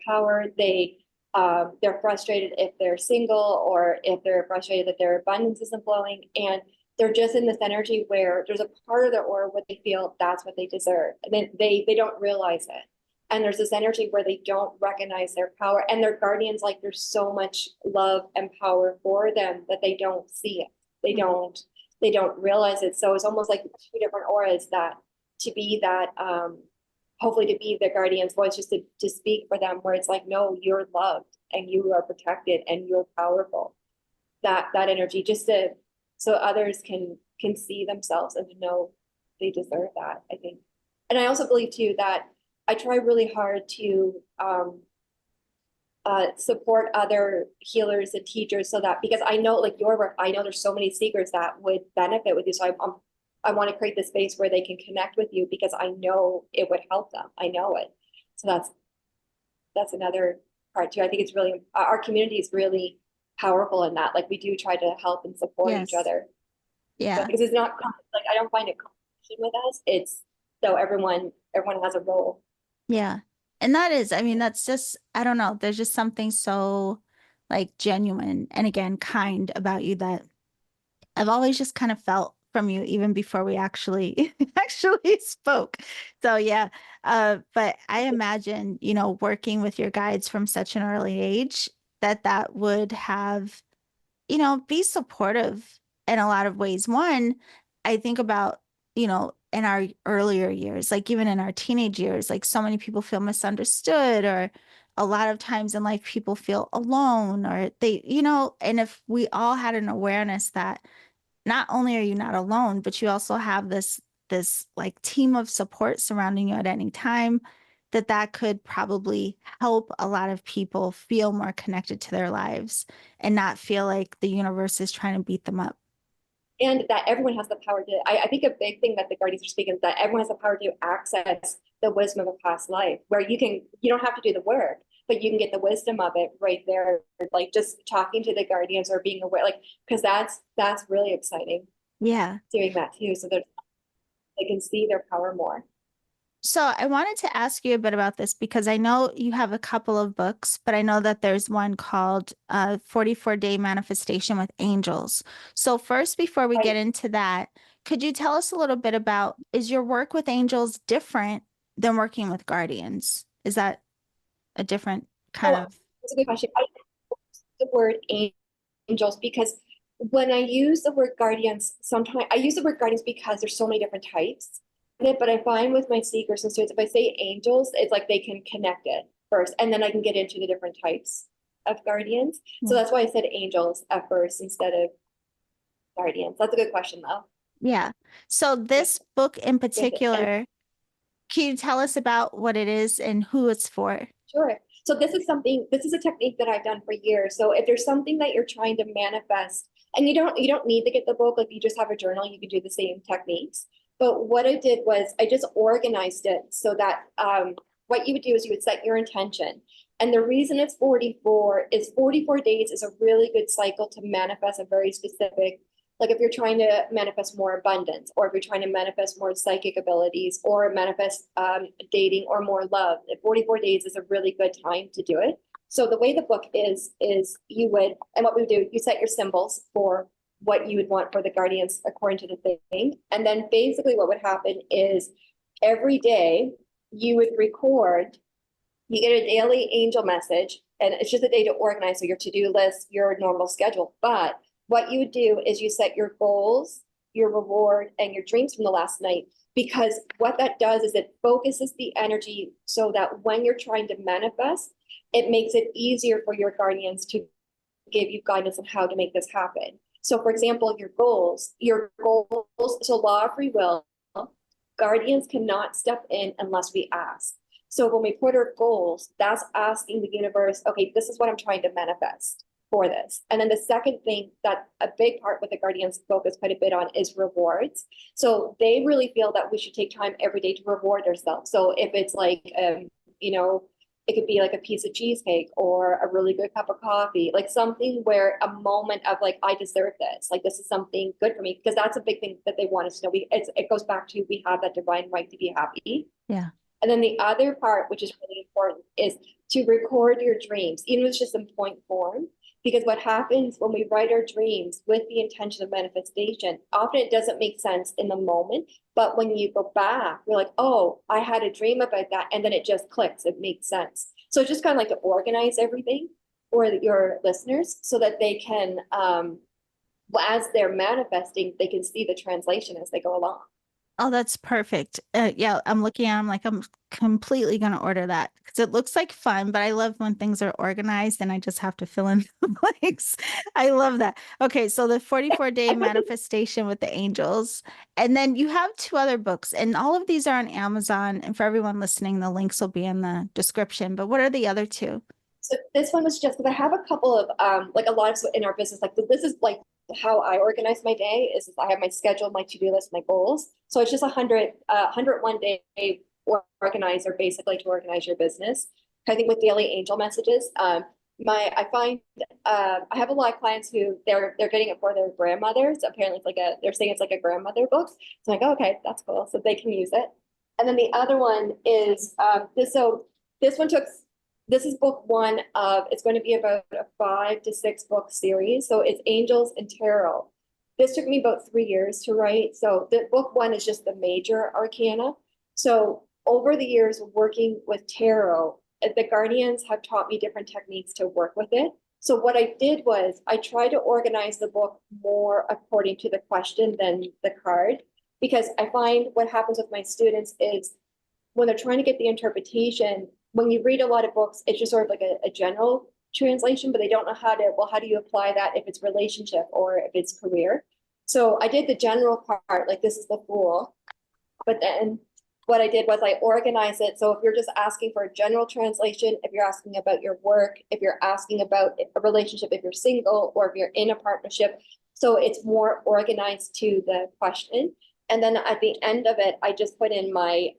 B: power. They're frustrated if they're single or if they're frustrated that their abundance isn't flowing, and they're just in this energy where there's a part of their aura where they feel that's what they deserve. And then they don't realize it. And there's this energy where they don't recognize their power, and their guardians, like there's so much love and power for them that they don't see it. They don't realize it. So it's almost like two different auras, that to be that hopefully to be the guardian's voice, just to speak for them, where it's like, no, you're loved and you are protected and you're powerful. That energy, just to so others can see themselves and to know they deserve that, I think. And I also believe too that I try really hard to support other healers and teachers, so that, because I know, like your work, I know there's so many seekers that would benefit with you. So I want to create the space where they can connect with you, because I know it would help them. I know it. So that's another part too. I think it's really, our community is really powerful in that. Like we do try to help and support each
A: Yes.
B: other.
A: Yeah.
B: But because it's not like, I don't find it competition with us. It's so everyone has a role.
A: Yeah. And that is, I mean, that's just, I don't know, there's just something so like genuine and again, kind about you that I've always just kind of felt from you even before we actually actually spoke. So yeah. But I imagine, you know, working with your guides from such an early age, that that would have, you know, be supportive in a lot of ways. One, I think about, you know, in our earlier years, like even in our teenage years, like so many people feel misunderstood, or a lot of times in life, people feel alone, or they, you know, and if we all had an awareness that not only are you not alone, but you also have this like team of support surrounding you at any time, that that could probably help a lot of people feel more connected to their lives and not feel like the universe is trying to beat them up.
B: And that everyone has the power to, I think a big thing that the guardians are speaking is that everyone has the power to access the wisdom of a past life, where you don't have to do the work, but you can get the wisdom of it right there, like just talking to the guardians or being aware, like, because that's really exciting
A: Yeah.
B: doing that too. So that they can see their power more.
A: So I wanted to ask you a bit about this because I know you have a couple of books, but I know that there's one called 44-Day Manifestation with Angels. So first, before we get
B: Right.
A: into that, could you tell us a little bit about, is your work with angels different than working with guardians? Is that a different kind
B: Oh,
A: of,
B: that's a good question. I use the word angels because when I use the word guardians, sometimes I use the word guardians because there's so many different types. But I find with my seekers and students, if I say angels, it's like they can connect it first, and then I can get into the different types of guardians. So
A: yeah.
B: that's why I said angels at first instead of guardians. That's a good question, though.
A: Yeah. So
B: Yeah.
A: this book in
B: Yes, and
A: particular, can you tell us about what it is and who it's for?
B: sure. So this is a technique that I've done for years. So if there's something that you're trying to manifest, and you don't need to get the book, like you just have a journal, you can do the same techniques. But what I did was I just organized it so that what you would do is you would set your intention. And the reason it's 44 is 44 days is a really good cycle to manifest a very specific, like if you're trying to manifest more abundance, or if you're trying to manifest more psychic abilities, or manifest dating or more love, 44 days is a really good time to do it. So the way the book is you would, and what we would do, you set your symbols for what you would want for the guardians according to the thing. And then basically what would happen is every day you would record, you get a daily angel message, and it's just a day to organize, so your to-do list, your normal schedule. But what you would do is you set your goals, your reward, and your dreams from the last night. Because what that does is it focuses the energy so that when you're trying to manifest, it makes it easier for your guardians to give you guidance on how to make this happen. So for example, your goals, so law of free will, guardians cannot step in unless we ask. So when we put our goals, that's asking the universe, okay, this is what I'm trying to manifest for this. And then the second thing that a big part with the guardians focus quite a bit on is rewards. So they really feel that we should take time every day to reward ourselves. So if it's like, you know, it could be like a piece of cheesecake or a really good cup of coffee, like something where a moment of like, I deserve this. Like this is something good for me, because that's a big thing that they want us to know. It goes back to, we have that divine right to be happy.
A: Yeah.
B: And then the other part, which is really important, is to record your dreams, even if it's just in point form. Because what happens when we write our dreams with the intention of manifestation, often it doesn't make sense in the moment. But when you go back, you're like, oh, I had a dream about that. And then it just clicks. It makes sense. So just kind of like to organize everything for your listeners so that they can, as they're manifesting, they can see the translation as they go along.
A: Oh, that's perfect. Yeah, I'm looking at. I'm like, I'm completely gonna order that because it looks like fun. But I love when things are organized and I just have to fill in the blanks. I love that. Okay, so the 44-day manifestation with the angels, and then you have two other books, and all of these are on Amazon. And for everyone listening, the links will be in the description. But what are the other two?
B: So this one was just because I have a couple of like a lot of in our business, like this is like how I organize my day is I have my schedule, my to-do list, my goals. So it's just 101 day organizer basically to organize your business. I think with daily angel messages, I find I have a lot of clients who they're getting it for their grandmothers. Apparently it's like they're saying it's like a grandmother book. So I'm like, oh, okay, that's cool. So they can use it. And then the other one is this one took this is book one of, it's going to be about a 5 to 6 book series. So it's Angels and Tarot. This took me about 3 years to write. So the book one is just the major arcana. So over the years working with tarot, the guardians have taught me different techniques to work with it. So what I did was I tried to organize the book more according to the question than the card, because I find what happens with my students is when they're trying to get the interpretation, when you read a lot of books, it's just sort of like a general translation, but they don't know how do you apply that if it's relationship or if it's career? So I did the general part, like this is the Fool. But then what I did was I organized it. So if you're just asking for a general translation, if you're asking about your work, if you're asking about a relationship, if you're single, or if you're in a partnership, so it's more organized to the question. And then at the end of it, I just put in my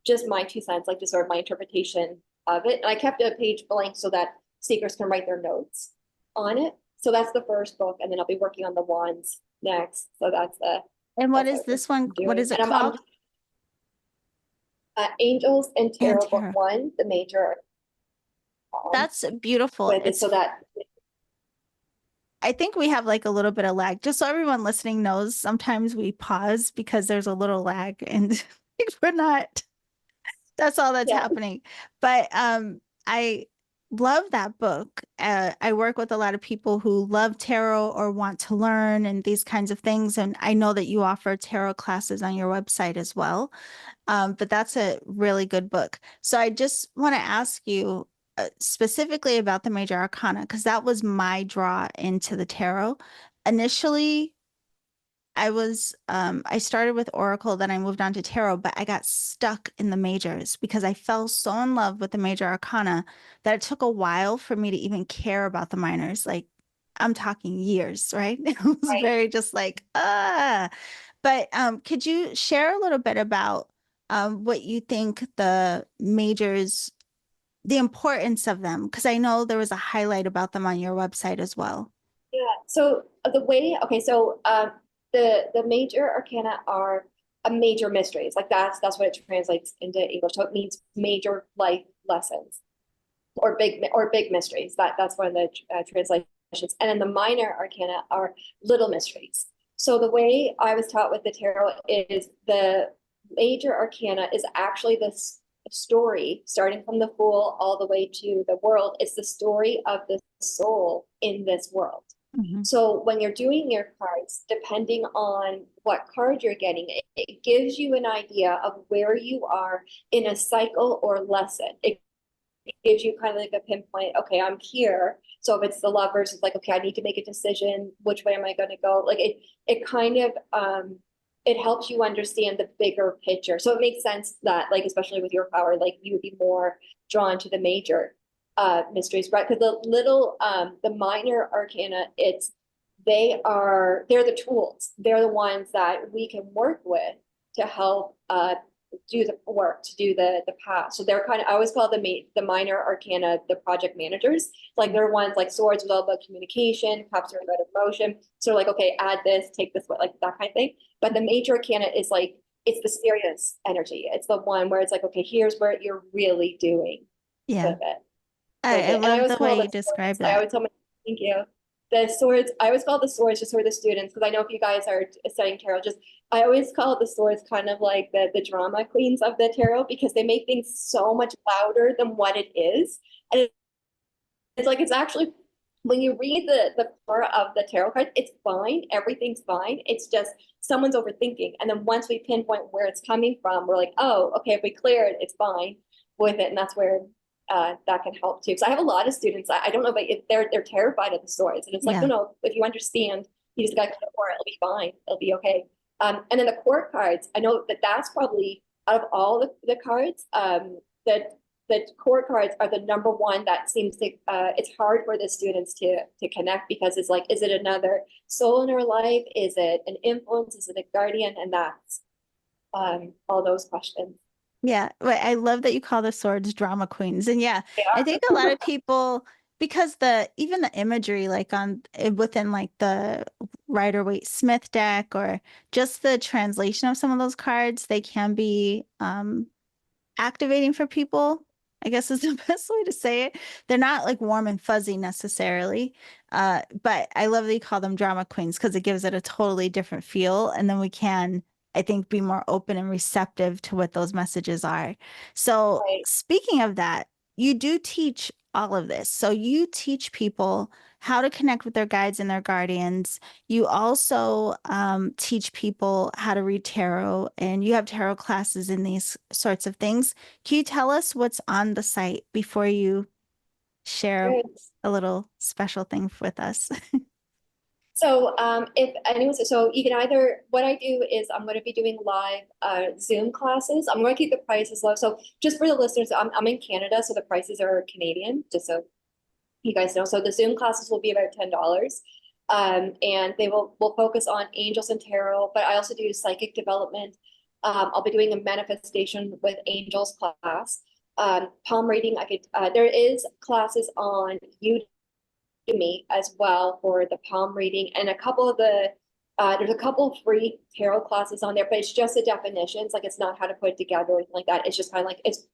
B: just my 2 cents, like just sort of my interpretation of it. And I kept a page blank so that seekers can write their notes on it. So that's the first book, and then I'll be working on the wands next. So
A: And what
B: that's
A: is
B: what
A: this
B: I'm
A: one? What
B: doing.
A: is it
B: And I'm
A: called?
B: Angels and
A: And
B: Tarot book
A: tarot.
B: one, the major,
A: That's beautiful.
B: with it so that
A: I think we have like a little bit of lag. Just so everyone listening knows, sometimes we pause because there's a little lag and we're not, that's all that's
B: yeah.
A: happening. But I love that book. I work with a lot of people who love tarot or want to learn and these kinds of things. And I know that you offer tarot classes on your website as well. But that's a really good book. So I just want to ask you specifically about the major arcana, because that was my draw into the tarot. Initially, I started with Oracle, then I moved on to tarot, but I got stuck in the majors because I fell so in love with the major arcana that it took a while for me to even care about the minors. Like I'm talking years, right? It was
B: Right.
A: very just like, ah. But could you share a little bit about what you think the majors, the importance of them? Because I know there was a highlight about them on your website as well.
B: Yeah. So okay, so the major arcana are a major mysteries. Like that's what it translates into English. So it means major life lessons or big mysteries. That's one of the translations. And then the minor arcana are little mysteries. So the way I was taught with the tarot is the major arcana is actually this story starting from the Fool all the way to the World. It's the story of the soul in this world.
A: Mhm.
B: So when you're doing your cards, depending on what card you're getting, it gives you an idea of where you are in a cycle or lesson. It gives you kind of like a pinpoint, okay, I'm here. So if it's the Lovers, it's like, okay, I need to make a decision. Which way am I going to go? Like it kind of, it helps you understand the bigger picture. So it makes sense that, like, especially with your power, like you would be more drawn to the major mysteries, right? Because the minor arcana, they're the tools. They're the ones that we can work with to help do the work, to do the path. So they're kind of, I always call the minor arcana the project managers. Like they're ones like Swords was all about communication, Cups are about emotion. So like, okay, add this, take this, like that kind of thing. But the major arcana is like, it's the serious energy. It's the one where it's like, okay, here's where you're really doing
A: Yeah.
B: with it.
A: I
B: And I
A: love
B: always
A: the
B: call
A: way
B: it
A: you describe
B: I
A: that.
B: always tell my Thank you. The swords, I always call the swords just for the students because I know if you guys are studying tarot, just I always call the swords kind of like the drama queens of the tarot because they make things so much louder than what it is. And it's like it's actually when you read the core of the tarot card, it's fine, everything's fine. It's just someone's overthinking. And then once we pinpoint where it's coming from, we're like, oh, okay, if we clear it, it's fine with it. And that's where that can help too. So I have a lot of students. I don't know, but if they're terrified of the stories, and it's like, no,
A: Yeah.
B: no. If you understand, you just got to go for it. It'll be fine. It'll be okay. And then the court cards. I know that that's probably out of all the cards, that the court cards are the number one that seems to. It's hard for the students to connect because it's like, is it another soul in our life? Is it an influence? Is it a guardian? And that's all those questions.
A: Yeah, but I love that you call the swords drama queens. And yeah, I think a lot
B: Yeah.
A: of people, because the even the imagery like on within like the Rider-Waite Smith deck or just the translation of some of those cards, they can be activating for people, I guess is the best way to say it. They're not like warm and fuzzy necessarily. But I love that you call them drama queens because it gives it a totally different feel. And then we can, I think, be more open and receptive to what those messages are. So,
B: Right.
A: speaking of that, you do teach all of this. So, you teach people how to connect with their guides and their guardians. You also teach people how to read tarot, and you have tarot classes in these sorts of things. Can you tell us what's on the site before you share
B: Good.
A: a little special thing with us?
B: So if anyone, so you can either, what I do is I'm going to be doing live Zoom classes. I'm going to keep the prices low. So just for the listeners, I'm in Canada, so the prices are Canadian, just so you guys know. So the Zoom classes will be about $10. And they will focus on angels and tarot, but I also do psychic development. I'll be doing a manifestation with angels class. Palm reading, I could there is classes on YouTube me as well for the palm reading and a couple of the there's a couple of free tarot classes on there, but it's just the definitions. Like it's not how to put it together or anything like that. It's just kind of like it's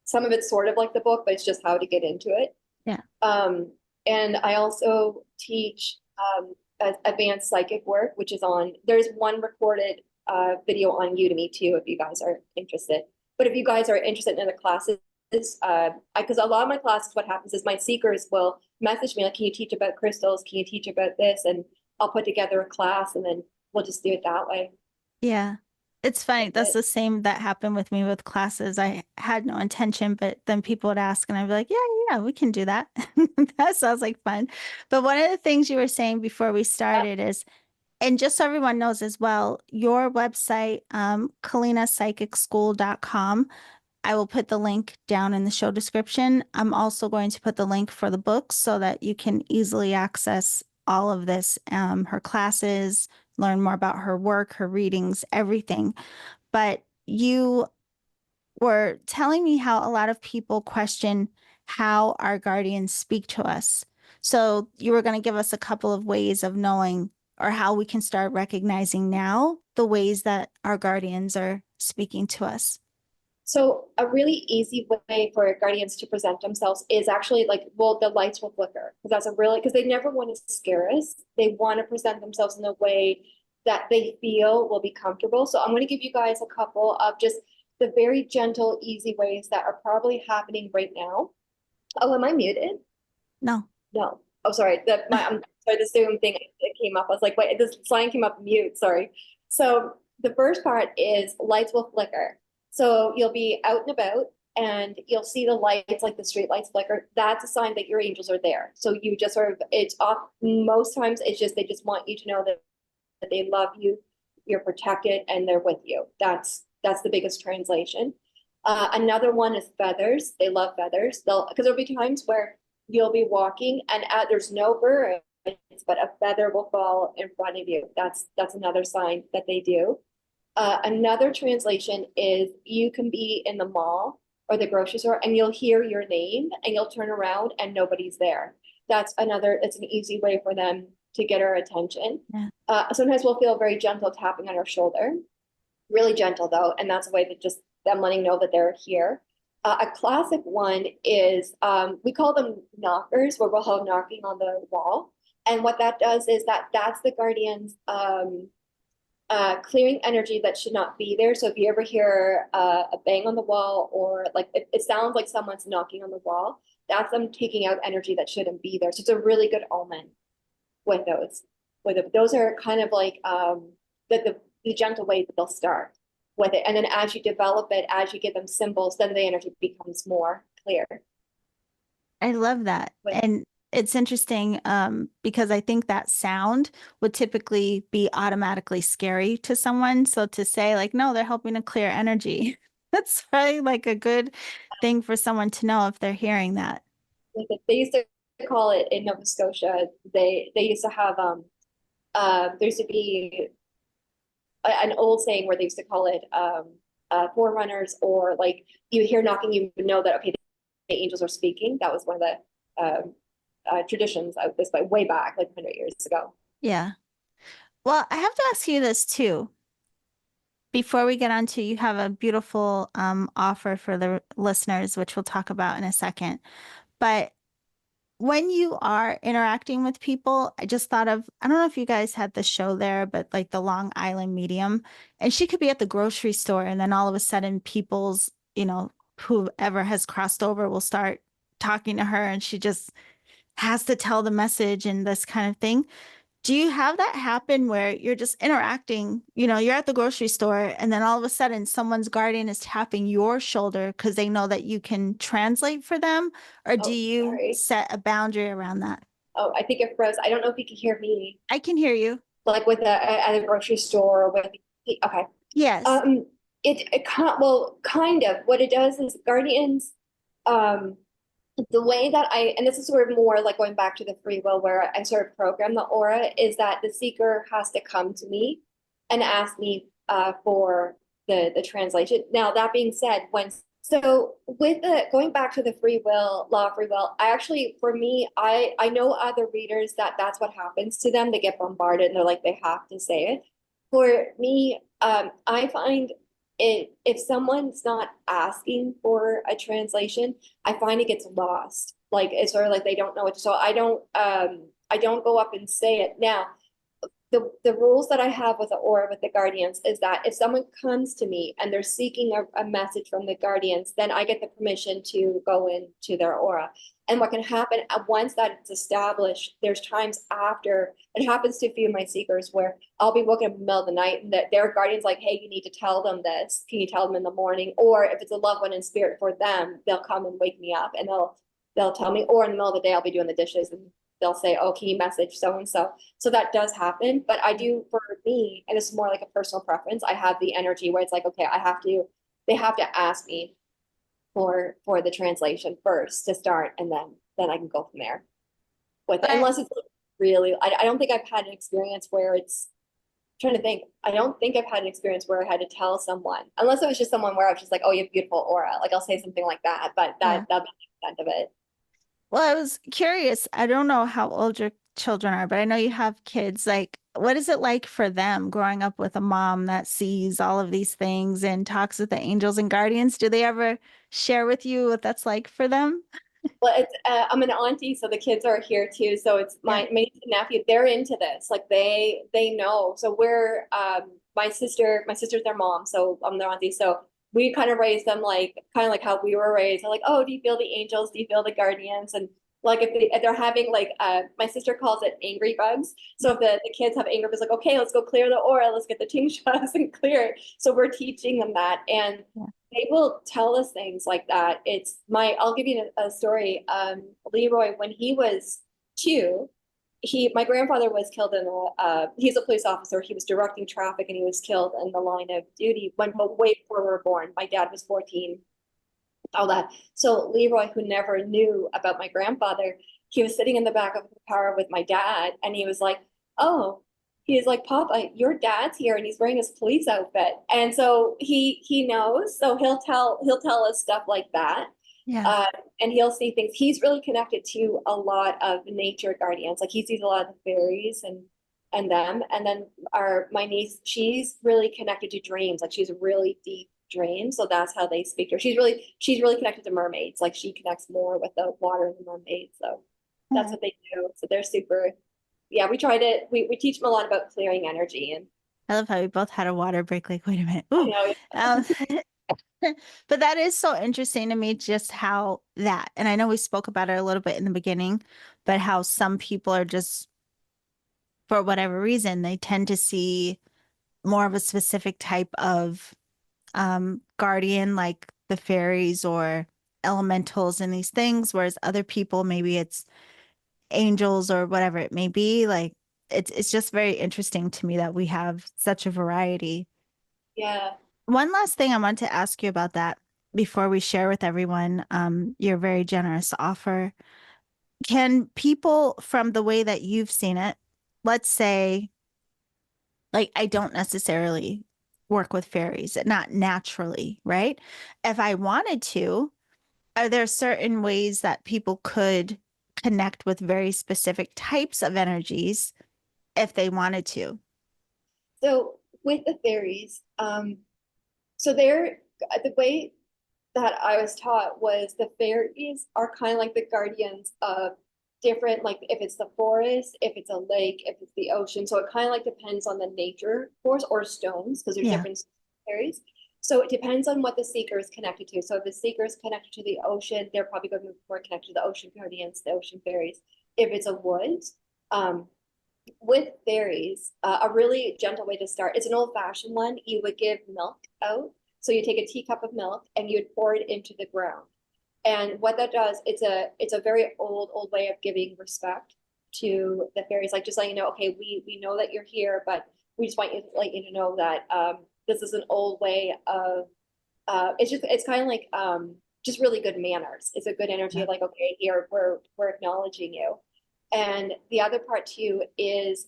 B: some of it's sort of like the book, but it's just how to get into it.
A: Yeah.
B: And I also teach advanced psychic work, which is on there's one recorded video on Udemy too, if you guys are interested. But if you guys are interested in the classes, because a lot of my classes, what happens is my seekers will message me like, can you teach about crystals? Can you teach about this? And I'll put together a class and then we'll just do it that way.
A: Yeah. It's funny.
B: That's
A: That's
B: it.
A: the same that happened with me with classes. I had no intention, but then people would ask, and I'd be like, yeah, yeah, we can do that. That sounds like fun. But one of the things you were saying before we
B: Yeah.
A: started is, and just so everyone knows as well, your website, KellienaPsychicSchool.com. I will put the link down in the show description. I'm also going to put the link for the books so that you can easily access all of this, her classes, learn more about her work, her readings, everything. But you were telling me how a lot of people question how our guardians speak to us. So you were going to give us a couple of ways of knowing or how we can start recognizing now the ways that our guardians are speaking to us.
B: So a really easy way for guardians to present themselves is actually like, well, the lights will flicker because that's a really, because they never want to scare us. They want to present themselves in a way that they feel will be comfortable. So I'm going to give you guys a couple of just the very gentle, easy ways that are probably happening right now. Oh, am I muted?
A: No.
B: No. Oh, sorry. I'm sorry, the Zoom thing it came up. I was like, wait, this sign came up mute. Sorry. So the first part is lights will flicker. So you'll be out and about and you'll see the lights, like the street lights flicker. That's a sign that your angels are there. So you just sort of, it's off. Most times it's just, they just want you to know that they love you, you're protected, and they're with you. That's the biggest translation. Another one is feathers. They love feathers. Because there'll be times where you'll be walking and there's no birds, but a feather will fall in front of you. That's another sign that they do. Another translation is you can be in the mall or the grocery store and you'll hear your name and you'll turn around and nobody's there. It's an easy way for them to get our attention.
A: Yeah.
B: Sometimes we'll feel very gentle tapping on our shoulder, really gentle though, and that's a way that just them letting know that they're here. A classic one is we call them knockers, where we'll have knocking on the wall. And what that does is that's the guardians clearing energy that should not be there. So if you ever hear a bang on the wall, or like it sounds like someone's knocking on the wall, that's them taking out energy that shouldn't be there. So it's a really good omen with those. Those are kind of like the gentle way that they'll start with it. And then as you develop it, as you give them symbols, then the energy becomes more clear.
A: I love that.
B: With
A: And it's interesting because I think that sound would typically be automatically scary to someone. So to say, like, no, they're helping to clear energy, that's probably like a good thing for someone to know if they're hearing that.
B: it. They used to call it in Nova Scotia. They used to have there used to be an old saying where they used to call it forerunners, or like you hear knocking, you know that okay, the angels are speaking. That was one of the traditions of this, but way back, like 100 years ago.
A: Yeah. Well, I have to ask you this too. Before we get on to, you have a beautiful offer for the listeners, which we'll talk about in a second. But when you are interacting with people, I just thought of, I don't know if you guys had the show there, but like the Long Island Medium, and she could be at the grocery store, and then all of a sudden, people's, whoever has crossed over will start talking to her, and she just has to tell the message and this kind of thing. Do you have that happen where you're just interacting, you're at the grocery store and then all of a sudden someone's guardian is tapping your shoulder because they know that you can translate for them? Or do
B: Oh,
A: you
B: sorry.
A: set a boundary around that?
B: Oh, I think it froze. I don't know if you can hear me,
A: I can hear you.
B: like with at a grocery store with. Okay.
A: Yes.
B: Um, it can't. Well, kind of. What it does is guardians. Um, the way that and this is sort of more like going back to the free will, where I sort of program the aura, is that the seeker has to come to me and ask me for the translation. Now, that being said, so with the going back to the free will, law of free will, I actually, for me, I know other readers that that's what happens to them. They get bombarded and they're like, they have to say it. For me, I find if someone's not asking for a translation, I find it gets lost. Like it's sort of like they don't know it. So I don't go up and say it. Now, the rules that I have with the aura with the guardians is that if someone comes to me and they're seeking a message from the guardians, then I get the permission to go into their aura. And what can happen once that it's established, there's times after, it happens to a few of my seekers where I'll be woken up in the middle of the night and that their guardian's like, hey, you need to tell them this. Can you tell them in the morning? Or if it's a loved one in spirit for them, they'll come and wake me up and they'll tell me. Or in the middle of the day, I'll be doing the dishes and they'll say, oh, can you message so and so? So that does happen. But I do, for me, and it's more like a personal preference, I have the energy where it's like, okay, they have to ask me for the translation first to start, and then I can go from there with it.
A: But
B: Unless it's really, I don't think I've had an experience where it's I'm trying to think. I don't think I've had an experience where I had to tell someone, unless it was just someone where I was just like, oh, you have beautiful aura. Like I'll say something like that, but
A: yeah.
B: that'd be the extent of it.
A: Well, I was curious. I don't know how old your children are, but I know you have kids. Like, what is it like for them growing up with a mom that sees all of these things and talks with the angels and guardians? Do they ever share with you what that's like for them?
B: Well, it's I'm an auntie, so the kids are here too. So it's
A: Yeah.
B: my niece and nephew. They're into this. Like they know. So we're my sister's their mom, so I'm their auntie. So we kind of raised them like kind of like how we were raised. They're like, oh, do you feel the angels? Do you feel the guardians? And like if they're having like my sister calls it angry bugs. So if the kids have anger bugs, like okay, let's go clear the aura, let's get the tingshuas and clear it. So we're teaching them that, and
A: Yeah.
B: they will tell us things like that. I'll give you a story. Leroy, when he was two, my grandfather was killed he's a police officer. He was directing traffic and he was killed in the line of duty way before we were born. My dad was 14, all that. So Leroy, who never knew about my grandfather, he was sitting in the back of the car with my dad and he was like, oh, he's like, Papa, your dad's here and he's wearing his police outfit. And so he knows. So he'll tell us stuff like that.
A: Yeah.
B: Uh, and he'll see things. He's really connected to a lot of nature guardians. Like he sees a lot of the fairies and them. And then my niece, she's really connected to dreams. Like she's a really deep dreams. So that's how they speak to her. She's really connected to mermaids. Like she connects more with the water and the mermaids. So that's
A: Oh,
B: what they do. So they're super, yeah, we try to we teach them a lot about clearing energy and
A: I love how we both had a water break. Like, wait a minute.
B: I
A: Ooh.
B: know.
A: Um, but that is so interesting to me, just how that, and I know we spoke about it a little bit in the beginning, but how some people are just, for whatever reason, they tend to see more of a specific type of guardian, like the fairies or elementals and these things, whereas other people, maybe it's angels or whatever it may be. Like it's just very interesting to me that we have such a variety.
B: Yeah.
A: One last thing I want to ask you about that before we share with everyone your very generous offer. Can people, from the way that you've seen it, let's say, like, I don't necessarily work with fairies, not naturally, right? If I wanted to, are there certain ways that people could connect with very specific types of energies if they wanted to?
B: So with the fairies, so they're the way that I was taught was the fairies are kind of like the guardians of different, like if it's the forest, if it's a lake, if it's the ocean. So it kind of like depends on the nature force or stones, because there's
A: Yeah.
B: different fairies. So it depends on what the seeker is connected to. So if the seeker is connected to the ocean, they're probably going to be more connected to the ocean guardians, the ocean fairies. If it's a woods, um, with fairies, a really gentle way to start. It's an old-fashioned one. You would give milk out. So you take a teacup of milk and you would pour it into the ground. And what that does, it's a very old way of giving respect to the fairies. Like just letting you know, okay, we know that you're here, but we just want you to let you to know that this is an old way of it's kind of like just really good manners. It's a good energy
A: Yeah.
B: of like, okay, here we're acknowledging you. And the other part too is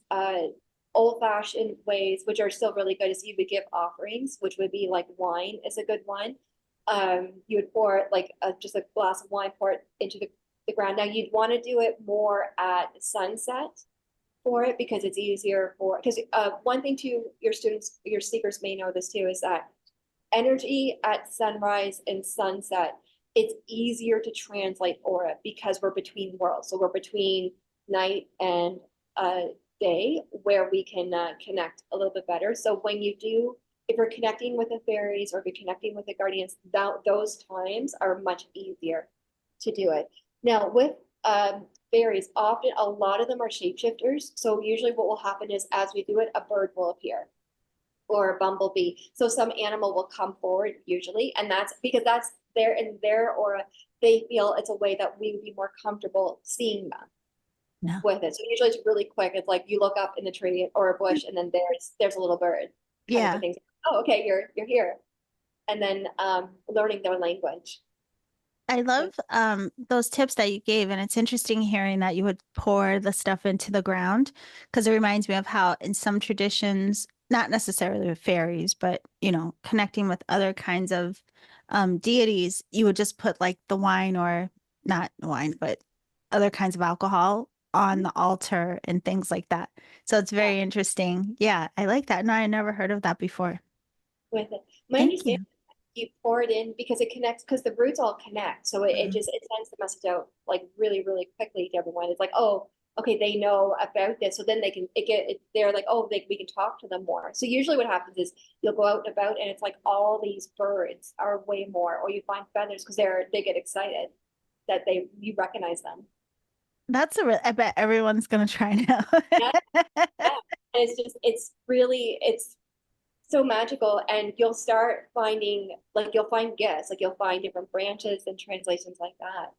B: old fashioned ways, which are still really good, is you would give offerings, which would be like wine is a good one. You would pour like just a glass of wine, pour it into the ground. Now you'd want to do it more at sunset for it because it's easier for because one thing too, your students, your seekers may know this too, is that energy at sunrise and sunset, it's easier to translate aura because we're between worlds. So we're between night and day where we can connect a little bit better. So when you do, if you're connecting with the fairies or if you're connecting with the guardians, those times are much easier to do it. Now with fairies, often a lot of them are shapeshifters. So usually what will happen is as we do it, a bird will appear or a bumblebee. So some animal will come forward usually, and that's because that's there in their aura. They feel it's a way that we would be more comfortable seeing them
A: No.
B: with it. So usually it's really quick. It's like you look up in the tree or a bush, and then there's a little bird kind of a
A: Yeah.
B: thing. Oh, okay, you're here, and then learning their language.
A: I
B: With,
A: love those tips that you gave, and it's interesting hearing that you would pour the stuff into the ground because it reminds me of how in some traditions, not necessarily with fairies, but connecting with other kinds of deities, you would just put like the wine or not wine, but other kinds of alcohol on the altar and things like that. So it's
B: yeah,
A: very interesting. Yeah, I like that. No, I never heard of that before.
B: with it. My
A: Thank
B: understanding
A: you.
B: you pour it in because it connects because the roots all connect. So it
A: Mhm.
B: just it sends the message out like really, really quickly to everyone. It's like, oh, okay, they know about this. So then they can they're like, oh, we can talk to them more. So usually what happens is you'll go out and about and it's like all these birds are way more, or you find feathers because they get excited that they you recognize them.
A: I bet everyone's gonna try now.
B: Yeah, yeah. And it's just it's so magical and you'll start finding like you'll find gifts like you'll find different branches and translations like that.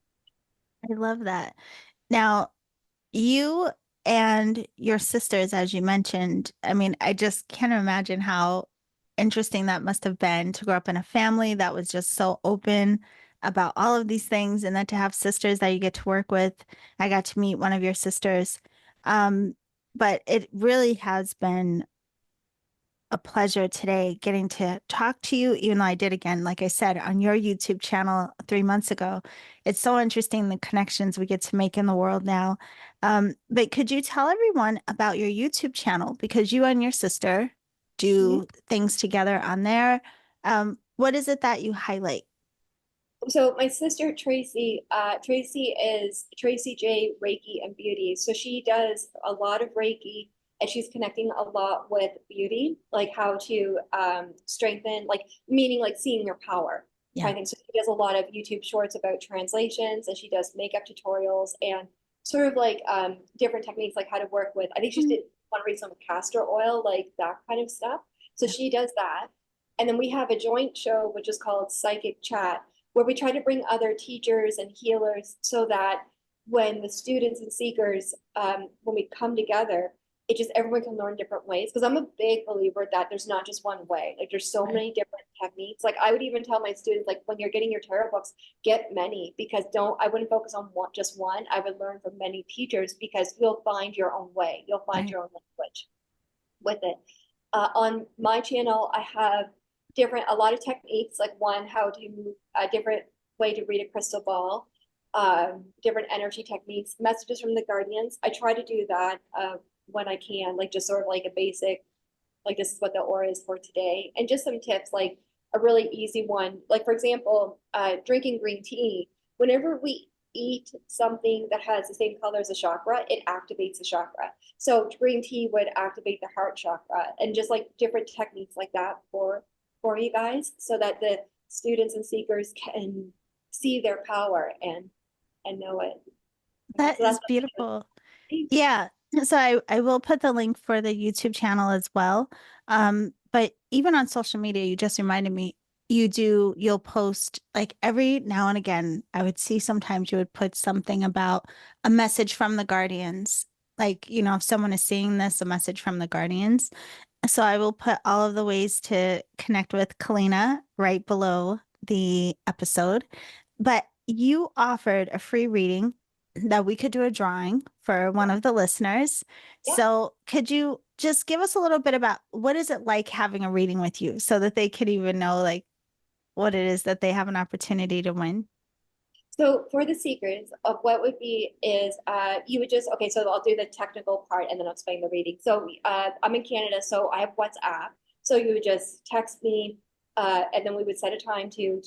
A: I love that. Now, you and your sisters, as you mentioned, I mean, I just can't imagine how interesting that must have been to grow up in a family that was just so open about all of these things, and then to have sisters that you get to work with. I got to meet one of your sisters. Um, but it really has been a pleasure today getting to talk to you, even though I did again, like I said, on your YouTube channel 3 months ago. It's so interesting the connections we get to make in the world now. But could you tell everyone about your YouTube channel? Because you and your sister
B: Mhm.
A: do things together on there. what is it that you highlight?
B: So my sister Tracy is Tracy J Reiki and Beauty. So she does a lot of Reiki and she's connecting a lot with beauty, like how to strengthen, like meaning like seeing your power
A: Yeah.
B: kind of thing. So she does a lot of YouTube shorts about translations and she does makeup tutorials and sort of like different techniques like how to work with. I think she
A: Mm.
B: did want to read some castor oil, like that kind of stuff. So
A: Yeah.
B: she does that. And then we have a joint show which is called Psychic Chat where we try to bring other teachers and healers so that when the students and seekers, when we come together, it just everyone can learn different ways. Because I'm a big believer that there's not just one way. Like there's so
A: Right.
B: many different techniques. Like I would even tell my students, like when you're getting your tarot books, get many because don't I wouldn't focus on one just one. I would learn from many teachers because you'll find your own way. You'll find
A: Right.
B: your own language with it. On my channel, I have a lot of techniques, like one, how to, a different way to read a crystal ball, different energy techniques, messages from the guardians. I try to do that when I can, like just sort of like a basic, like this is what the aura is for today. And just some tips, like a really easy one, like for example, drinking green tea. Whenever we eat something that has the same color as a chakra, it activates the chakra. So green tea would activate the heart chakra and just like different techniques like that for you guys so that the students and seekers can see their power and know it.
A: That
B: So that's
A: is
B: what
A: beautiful.
B: I
A: Yeah. So I will put the link for the YouTube channel as well. But even on social media, you just reminded me, you'll post like every now and again, I would see sometimes you would put something about a message from the guardians. Like, if someone is seeing this, a message from the guardians. So I will put all of the ways to connect with Kelliena right below the episode. But you offered a free reading that we could do a drawing for one of the listeners.
B: yeah.
A: So could you just give us a little bit about what is it like having a reading with you so that they could even know like what it is that they have an opportunity to win?
B: So for the seekers, of what would be is you would just okay. So I'll do the technical part and then I'll explain the reading. So I'm in Canada, so I have WhatsApp. So you would just text me, and then we would set a time to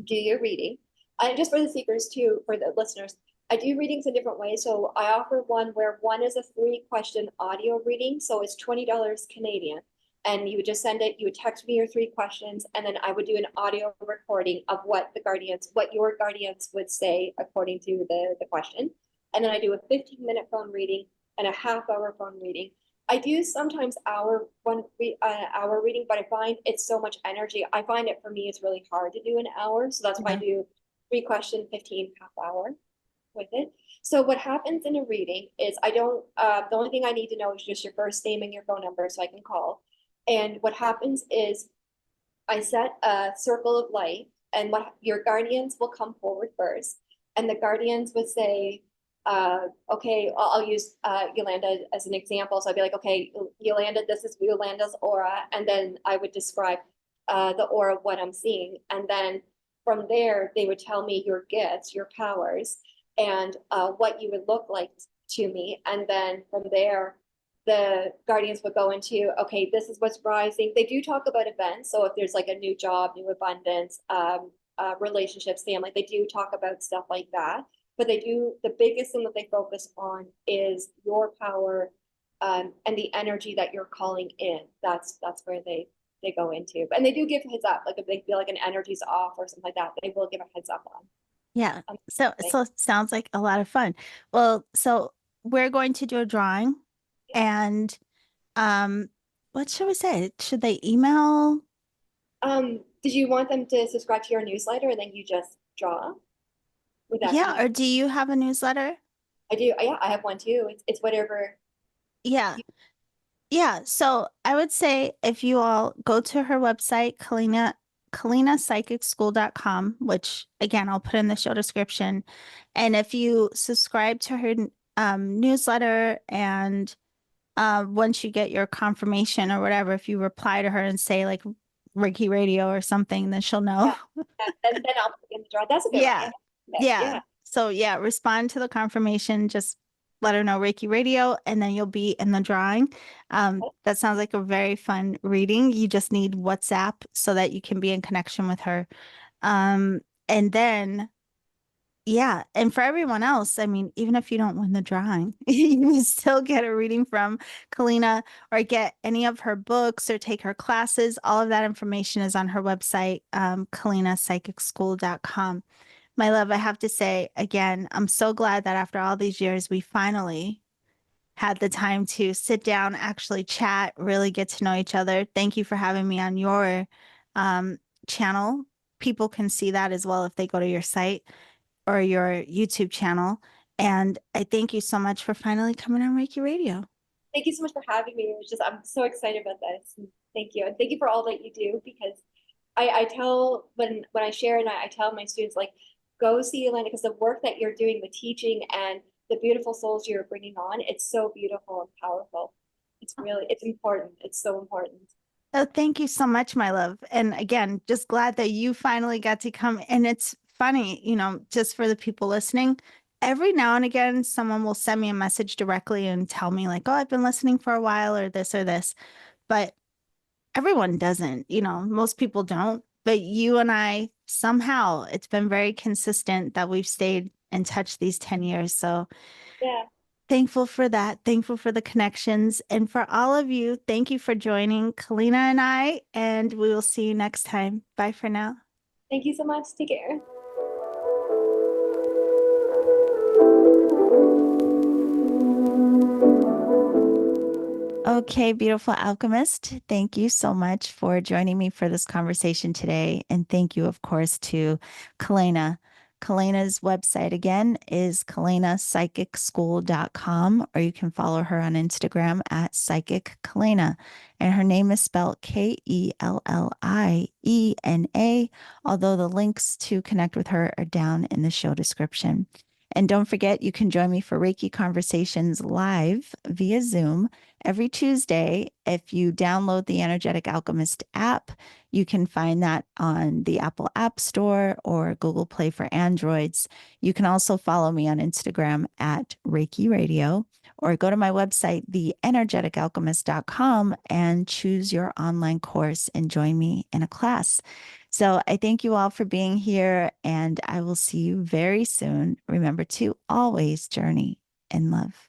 B: do your reading. And just for the seekers too, for the listeners, I do readings in different ways. So I offer one where one is a 3 question audio reading, so it's $20 Canadian and you would just send it, you would text me your 3 questions, and then I would do an audio recording of what your guardians would say according to the question. And then I do a 15-minute phone reading and a half-hour phone reading. I do sometimes hour reading, but I find it's so much energy. I find it for me it's really hard to do an hour, so that's why I
A: Yeah.
B: do 3 question, 15 half hour with it. So what happens in a reading is I don't. The only thing I need to know is just your first name and your phone number, so I can call. And what happens is I set a circle of light, and what your guardians will come forward first, and the guardians would say, "Okay, I'll use Yolanda as an example." So I'd be like, "Okay, Yolanda, this is Yolanda's aura," and then I would describe the aura of what I'm seeing, and then from there they would tell me your gifts, your powers, and what you would look like to me, and then from there the guardians would go into, okay, this is what's rising. They do talk about events. So if there's like a new job, new abundance, relationships, family, they do talk about stuff like that. But the biggest thing that they focus on is your power and the energy that you're calling in. That's where they go into. And they do give heads up. Like if they feel like an energy's off or something like that, they will give a heads up
A: Yeah.
B: on
A: So it sounds like a lot of fun. Well, so we're going to do a drawing and um what should we say? Should they email?
B: did you want them to subscribe to your newsletter and then you just draw? Would that
A: Yeah,
B: be
A: or do you have a newsletter?
B: I do. Yeah, I have one too. It's whatever.
A: Yeah.
B: You,
A: Yeah. So I would say if you all go to her website, KellienaPsychicschool.com, which again, I'll put in the show description. And if you subscribe to her newsletter and once you get your confirmation or whatever, if you reply to her and say like Reiki Radio or something, then she'll know.
B: yeah, yeah. Then I'll put in the draw. That's a good
A: Yeah.
B: idea. Okay,
A: Yeah.
B: yeah,
A: So yeah, respond to the confirmation. Just let her know Reiki Radio, and then you'll be in the drawing. That sounds like a very fun reading. You just need WhatsApp so that you can be in connection with her. And then yeah. And for everyone else, I mean, even if you don't win the drawing, you can still get a reading from Kelliena or get any of her books or take her classes. All of that information is on her website, KellienaPsychicSchool.com. My love, I have to say again, I'm so glad that after all these years, we finally had the time to sit down, actually chat, really get to know each other. Thank you for having me on your um, channel. People can see that as well if they go to your site or your YouTube channel. And I thank you so much for finally coming on Reiki Radio.
B: Thank you so much for having me. It was just, I'm so excited about this. And thank you. And thank you for all that you do because I tell when I share and I tell my students like go see Elena because the work that you're doing, the teaching and the beautiful souls you're bringing on, it's so beautiful and powerful. It's important. It's so important.
A: Oh, thank you so much, my love. And again, just glad that you finally got to come. And it's funny, just for the people listening, every now and again, someone will send me a message directly and tell me, like, oh, I've been listening for a while or this or this. But everyone doesn't, most people don't. But you and I, somehow, it's been very consistent that we've stayed in touch these 10 years. So
B: Yeah.
A: thankful for that. Thankful for the connections. And for all of you, thank you for joining Kelliena and I, and we will see you next time. Bye for now.
B: Thank you so much. Take care.
A: Okay, beautiful alchemist. Thank you so much for joining me for this conversation today. And thank you, of course, to Kelliena. Kelliena's website again is KellienaPsychicSchool.com, or you can follow her on Instagram at Psychic Kelliena. And her name is spelled Kelliena, although the links to connect with her are down in the show description. And don't forget, you can join me for Reiki Conversations live via Zoom every Tuesday. If you download the Energetic Alchemist app, you can find that on the Apple App Store or Google Play for Androids. You can also follow me on Instagram at Reiki Radio or go to my website, theenergeticalchemist.com, and choose your online course and join me in a class. So I thank you all for being here, and I will see you very soon. Remember to always journey in love.